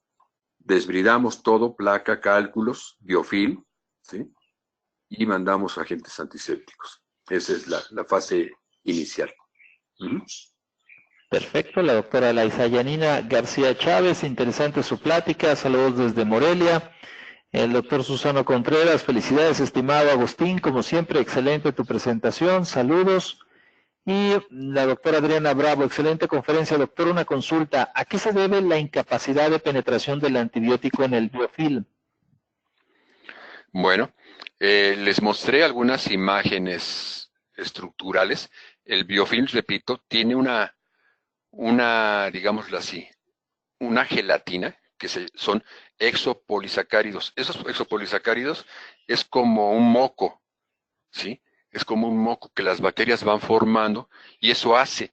desbridamos todo, placa, cálculos, biofilm, ¿sí? Y mandamos agentes antisépticos. Esa es la fase inicial. Perfecto, la doctora Laisa Yanina García Chávez, interesante su plática, saludos desde Morelia. El doctor Susano Contreras, felicidades, estimado Agustín, como siempre, excelente tu presentación, saludos. Y la doctora Adriana Bravo, excelente conferencia. Doctor, una consulta, ¿a qué se debe la incapacidad de penetración del antibiótico en el biofilm? Bueno, les mostré algunas imágenes estructurales. El biofilm, repito, tiene digámoslo así, una gelatina que son exopolisacáridos. Esos exopolisacáridos es como un moco, ¿sí? Es como un moco que las bacterias van formando y eso hace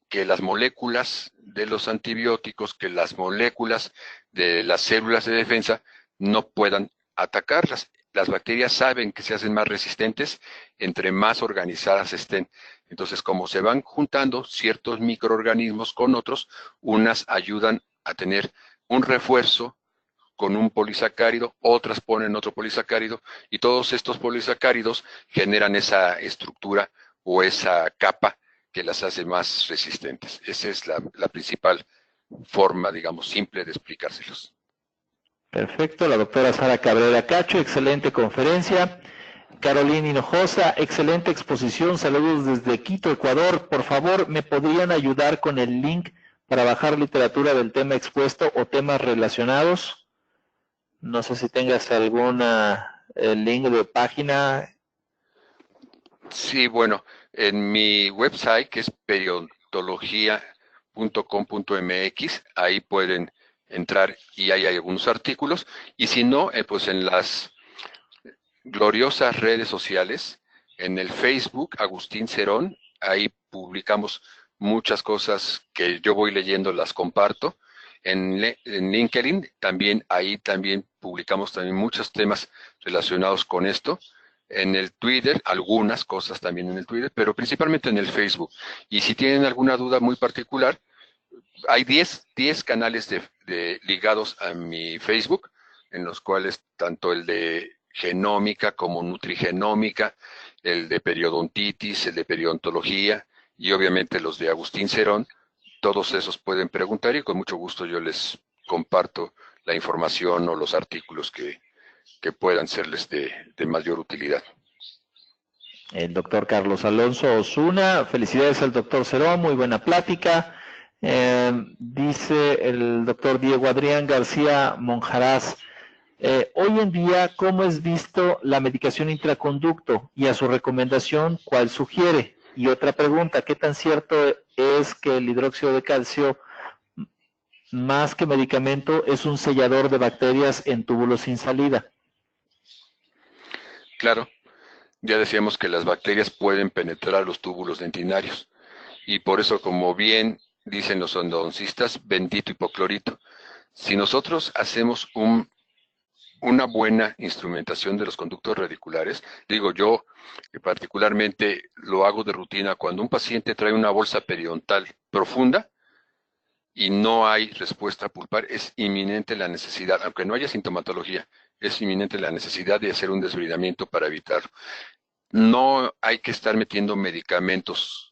que las moléculas de los antibióticos, que las moléculas de las células de defensa no puedan atacarlas. Las bacterias saben que se hacen más resistentes entre más organizadas estén. Entonces, como se van juntando ciertos microorganismos con otros, unas ayudan a tener un refuerzo con un polisacárido, otras ponen otro polisacárido, y todos estos polisacáridos generan esa estructura o esa capa que las hace más resistentes. Esa es la principal forma, digamos, simple de explicárselos. Perfecto. La doctora Sara Cabrera Cacho, excelente conferencia. Carolina Hinojosa, excelente exposición. Saludos desde Quito, Ecuador. Por favor, ¿me podrían ayudar con el link para bajar literatura del tema expuesto o temas relacionados? No sé si tengas alguna link de página. Sí, bueno, en mi website, que es periodontología.com.mx, ahí pueden entrar y ahí hay algunos artículos. Y si no, pues en las gloriosas redes sociales, en el Facebook, Agustín Cerón, ahí publicamos muchas cosas que yo voy leyendo, las comparto. En LinkedIn también, ahí también publicamos también muchos temas relacionados con esto. En el Twitter, algunas cosas también en el Twitter, pero principalmente en el Facebook. Y si tienen alguna duda muy particular, hay 10 canales ligados a mi Facebook, en los cuales tanto el de genómica como nutrigenómica, el de periodontitis, el de periodontología y obviamente los de Agustín Cerón, todos esos pueden preguntar y con mucho gusto yo les comparto la información o los artículos que puedan serles de mayor utilidad. El doctor Carlos Alonso Osuna, felicidades al doctor Cerón, muy buena plática. Dice el doctor Diego Adrián García Monjaraz, hoy en día, ¿cómo es visto la medicación intraconducto y a su recomendación, cuál sugiere? Y otra pregunta, ¿qué tan cierto es que el hidróxido de calcio, más que medicamento, es un sellador de bacterias en túbulos sin salida? Claro, ya decíamos que las bacterias pueden penetrar los túbulos dentinarios y por eso, como bien dicen los endodoncistas, bendito hipoclorito. Si nosotros hacemos una buena instrumentación de los conductos radiculares, digo yo que particularmente lo hago de rutina cuando un paciente trae una bolsa periodontal profunda y no hay respuesta pulpar, es inminente la necesidad, aunque no haya sintomatología, es inminente la necesidad de hacer un desbridamiento para evitarlo. No hay que estar metiendo medicamentos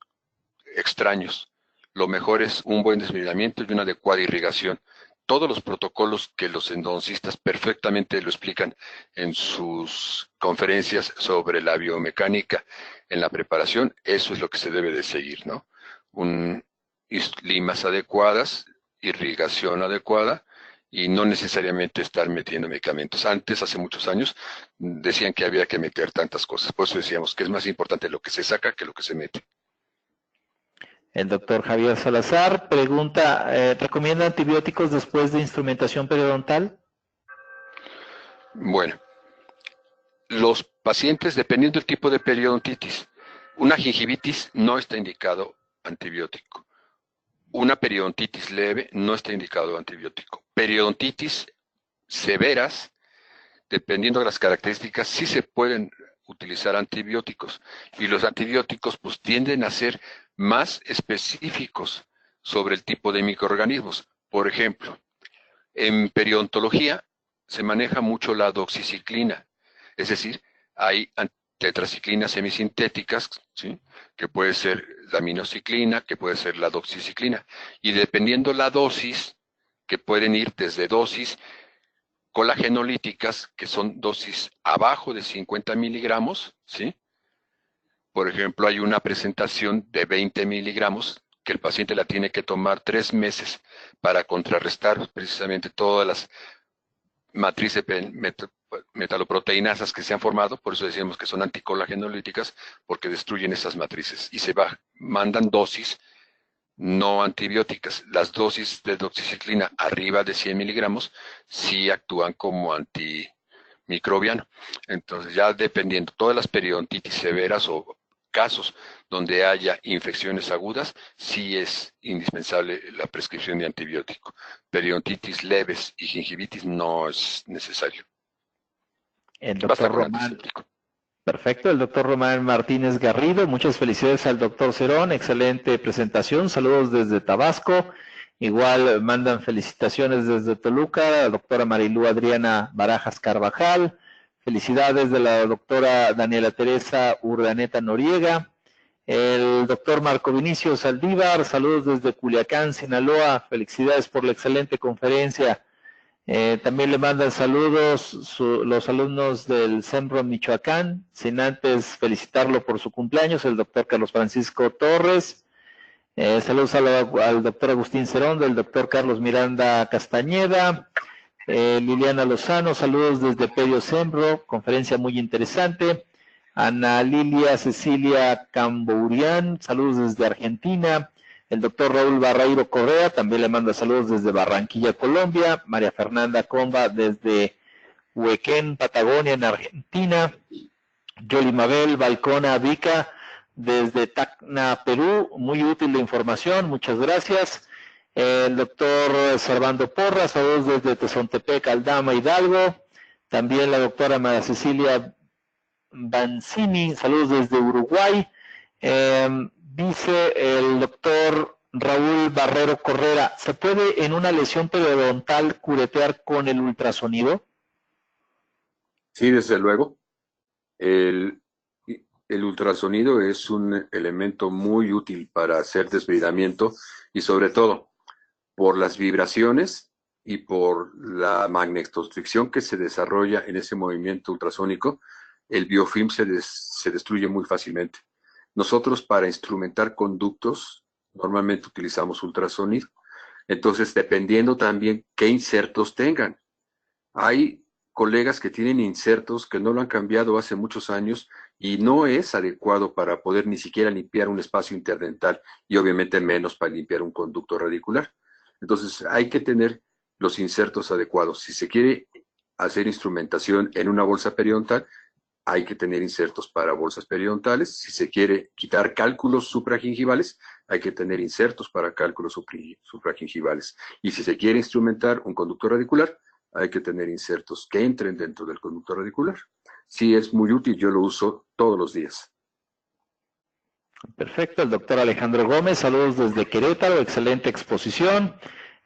extraños. Lo mejor es un buen desbridamiento y una adecuada irrigación. Todos los protocolos que los endodoncistas perfectamente lo explican en sus conferencias sobre la biomecánica en la preparación, eso es lo que se debe de seguir, ¿no? Limas adecuadas, irrigación adecuada y no necesariamente estar metiendo medicamentos. Antes, hace muchos años, decían que había que meter tantas cosas. Por eso decíamos que es más importante lo que se saca que lo que se mete. El doctor Javier Salazar pregunta, ¿recomienda antibióticos después de instrumentación periodontal? Bueno, los pacientes, dependiendo del tipo de periodontitis, una gingivitis no está indicado antibiótico. Una periodontitis leve no está indicado antibiótico. Periodontitis severas, dependiendo de las características, sí se pueden utilizar antibióticos. Y los antibióticos pues tienden a ser más específicos sobre el tipo de microorganismos. Por ejemplo, en periodontología se maneja mucho la doxiciclina, es decir, hay tetraciclinas semisintéticas, ¿sí?, que puede ser la aminociclina, que puede ser la doxiciclina, y dependiendo la dosis, que pueden ir desde dosis colagenolíticas, que son dosis abajo de 50 miligramos, ¿sí? Por ejemplo, hay una presentación de 20 miligramos que el paciente la tiene que tomar 3 meses para contrarrestar precisamente todas las matrices metaloproteinasas que se han formado, por eso decimos que son anticolagenolíticas, porque destruyen esas matrices y mandan dosis no antibióticas. Las dosis de doxiciclina arriba de 100 miligramos sí actúan como antimicrobiano. Entonces ya dependiendo, todas las periodontitis severas o casos donde haya infecciones agudas, sí es indispensable la prescripción de antibiótico. Periodontitis leves y gingivitis no es necesario. El doctor Román. Perfecto, el doctor Román Martínez Garrido, muchas felicidades al doctor Cerón, excelente presentación, saludos desde Tabasco, igual mandan felicitaciones desde Toluca, la doctora Marilú Adriana Barajas Carvajal, felicidades de la doctora Daniela Teresa Urdaneta Noriega, el doctor Marco Vinicio Saldívar, saludos desde Culiacán, Sinaloa, felicidades por la excelente conferencia. También le mandan saludos los alumnos del CEMRO Michoacán, sin antes felicitarlo por su cumpleaños, el doctor Carlos Francisco Torres. Saludos al doctor Agustín Cerón, del doctor Carlos Miranda Castañeda. Liliana Lozano, saludos desde Pedio CEMRO, conferencia muy interesante. Ana Lilia Cecilia Cambourian, saludos desde Argentina. El doctor Raúl Barreiro Correa también le manda saludos desde Barranquilla, Colombia. María Fernanda Comba desde Huequén, Patagonia, en Argentina. Yoli Mabel Balcona Vica desde Tacna, Perú. Muy útil la información, muchas gracias. El doctor Servando Porras, saludos desde Tezontepec, Aldama, Hidalgo. También la doctora María Cecilia Banzini, saludos desde Uruguay. Dice el doctor Raúl Barrero Correa, ¿se puede en una lesión periodontal curetear con el ultrasonido? Sí, desde luego. El ultrasonido es un elemento muy útil para hacer desbridamiento y sobre todo por las vibraciones y por la magnetostricción que se desarrolla en ese movimiento ultrasónico, el biofilm se destruye muy fácilmente. Nosotros para instrumentar conductos normalmente utilizamos ultrasonido. Entonces, dependiendo también qué insertos tengan. Hay colegas que tienen insertos que no lo han cambiado hace muchos años y no es adecuado para poder ni siquiera limpiar un espacio interdental y obviamente menos para limpiar un conducto radicular. Entonces, hay que tener los insertos adecuados. Si se quiere hacer instrumentación en una bolsa periodontal, hay que tener insertos para bolsas periodontales. Si se quiere quitar cálculos supragingivales, hay que tener insertos para cálculos supragingivales. Y si se quiere instrumentar un conducto radicular, hay que tener insertos que entren dentro del conducto radicular. Sí, es muy útil, yo lo uso todos los días. Perfecto, el doctor Alejandro Gómez, saludos desde Querétaro, excelente exposición.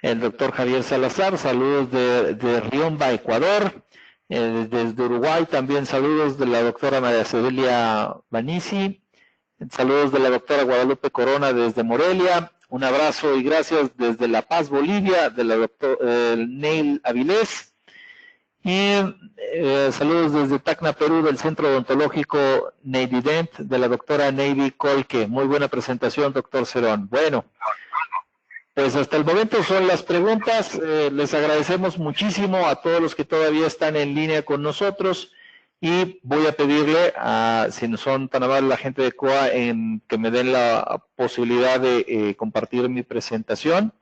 El doctor Javier Salazar, saludos de Riomba, Ecuador. Desde Uruguay también saludos de la doctora María Cedelia Banisi, saludos de la doctora Guadalupe Corona desde Morelia, un abrazo y gracias desde La Paz, Bolivia, de la doctora Neil Avilés, y saludos desde Tacna, Perú, del Centro Odontológico Neidident, de la doctora Neidy Colque. Muy buena presentación, doctor Cerón. Bueno, pues hasta el momento son las preguntas. Les agradecemos muchísimo a todos los que todavía están en línea con nosotros y voy a pedirle a, si no son tan amables la gente de COA, que me den la posibilidad de compartir mi presentación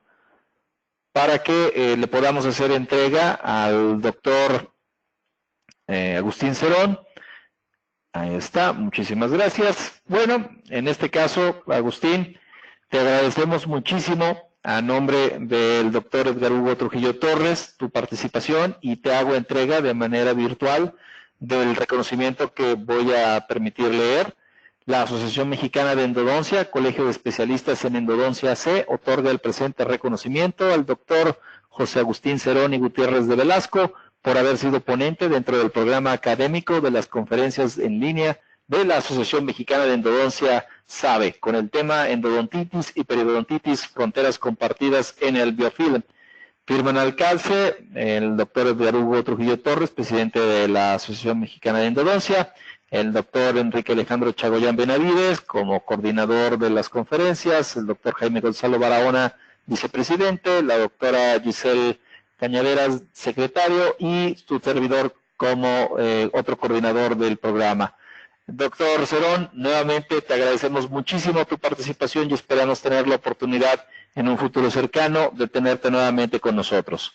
para que le podamos hacer entrega al doctor Agustín Cerón. Ahí está, muchísimas gracias. Bueno, en este caso, Agustín, te agradecemos muchísimo a nombre del doctor Edgar Hugo Trujillo Torres tu participación y te hago entrega de manera virtual del reconocimiento que voy a permitir leer. La Asociación Mexicana de Endodoncia, Colegio de Especialistas en Endodoncia C, otorga el presente reconocimiento al doctor José Agustín Cerón y Gutiérrez de Velasco por haber sido ponente dentro del programa académico de las conferencias en línea de la Asociación Mexicana de Endodoncia SABE, con el tema endodontitis y periodontitis, fronteras compartidas en el biofilm. Firman al calce el doctor Edgar Hugo Trujillo Torres, presidente de la Asociación Mexicana de Endodoncia, el doctor Enrique Alejandro Chagoyán Benavides como coordinador de las conferencias, el doctor Jaime Gonzalo Barahona, vicepresidente, la doctora Giselle Cañaveras, secretario, y su servidor como otro coordinador del programa. Doctor Cerón, nuevamente te agradecemos muchísimo tu participación y esperamos tener la oportunidad en un futuro cercano de tenerte nuevamente con nosotros.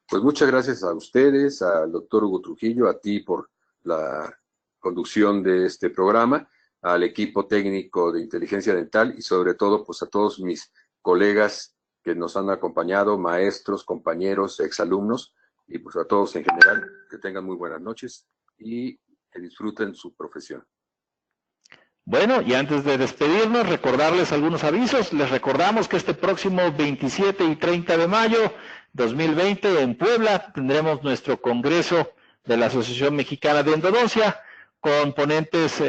Pues muchas gracias a ustedes, al doctor Hugo Trujillo, a ti por la conducción de este programa, al equipo técnico de Inteligencia Dental y sobre todo pues a todos mis colegas que nos han acompañado, maestros, compañeros, exalumnos y pues a todos en general, que tengan muy buenas noches y que disfruten su profesión. Bueno, y antes de despedirnos, recordarles algunos avisos. Les recordamos que este próximo 27 y 30 de mayo 2020 en Puebla tendremos nuestro congreso de la Asociación Mexicana de Endodoncia con ponentes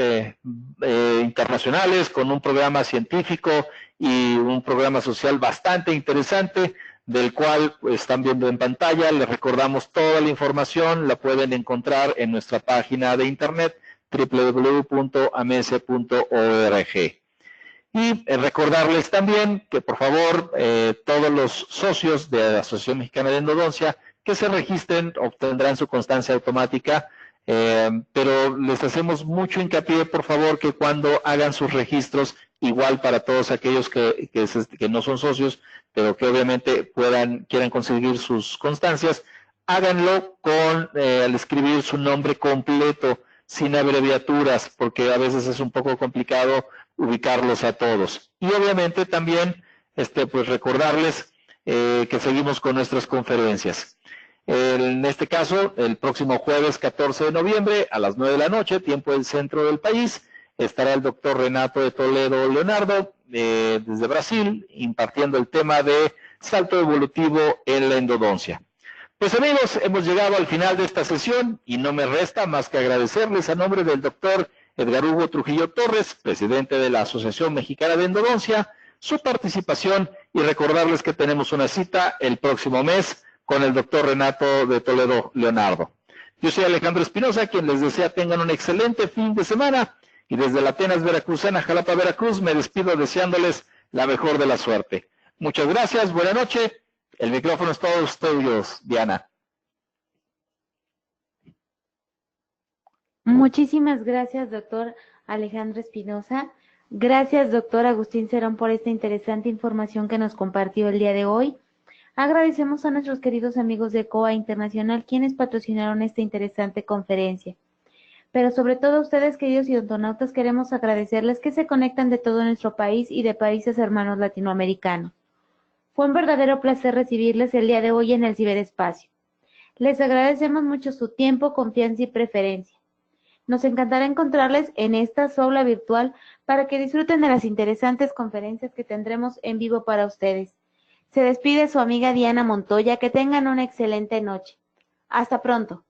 internacionales, con un programa científico y un programa social bastante interesante, del cual están viendo en pantalla. Les recordamos toda la información, la pueden encontrar en nuestra página de internet www.amese.org. Y recordarles también que por favor todos los socios de la Asociación Mexicana de Endodoncia que se registren obtendrán su constancia automática, pero les hacemos mucho hincapié por favor que cuando hagan sus registros, igual para todos aquellos que no son socios, pero que obviamente quieran conseguir sus constancias, háganlo al escribir su nombre completo, sin abreviaturas, porque a veces es un poco complicado ubicarlos a todos. Y obviamente también pues recordarles que seguimos con nuestras conferencias. En este caso, el próximo jueves 14 de noviembre a las 9 de la noche, tiempo del centro del país, estará el doctor Renato de Toledo Leonardo desde Brasil, impartiendo el tema de salto evolutivo en la endodoncia. Pues amigos, hemos llegado al final de esta sesión y no me resta más que agradecerles a nombre del doctor Edgar Hugo Trujillo Torres, presidente de la Asociación Mexicana de Endodoncia, su participación y recordarles que tenemos una cita el próximo mes con el doctor Renato de Toledo Leonardo. Yo soy Alejandro Espinosa, quien les desea tengan un excelente fin de semana y desde la Atenas Veracruzana, Jalapa, Veracruz, me despido deseándoles la mejor de la suerte. Muchas gracias, buena noche. El micrófono es todos tuyos, Diana. Muchísimas gracias, doctor Alejandro Espinosa. Gracias, doctor Agustín Cerón, por esta interesante información que nos compartió el día de hoy. Agradecemos a nuestros queridos amigos de COA Internacional, quienes patrocinaron esta interesante conferencia. Pero sobre todo a ustedes, queridos odontonautas, queremos agradecerles que se conectan de todo nuestro país y de países hermanos latinoamericanos. Fue un verdadero placer recibirles el día de hoy en el ciberespacio. Les agradecemos mucho su tiempo, confianza y preferencia. Nos encantará encontrarles en esta su aula virtual para que disfruten de las interesantes conferencias que tendremos en vivo para ustedes. Se despide su amiga Diana Montoya. Que tengan una excelente noche. Hasta pronto.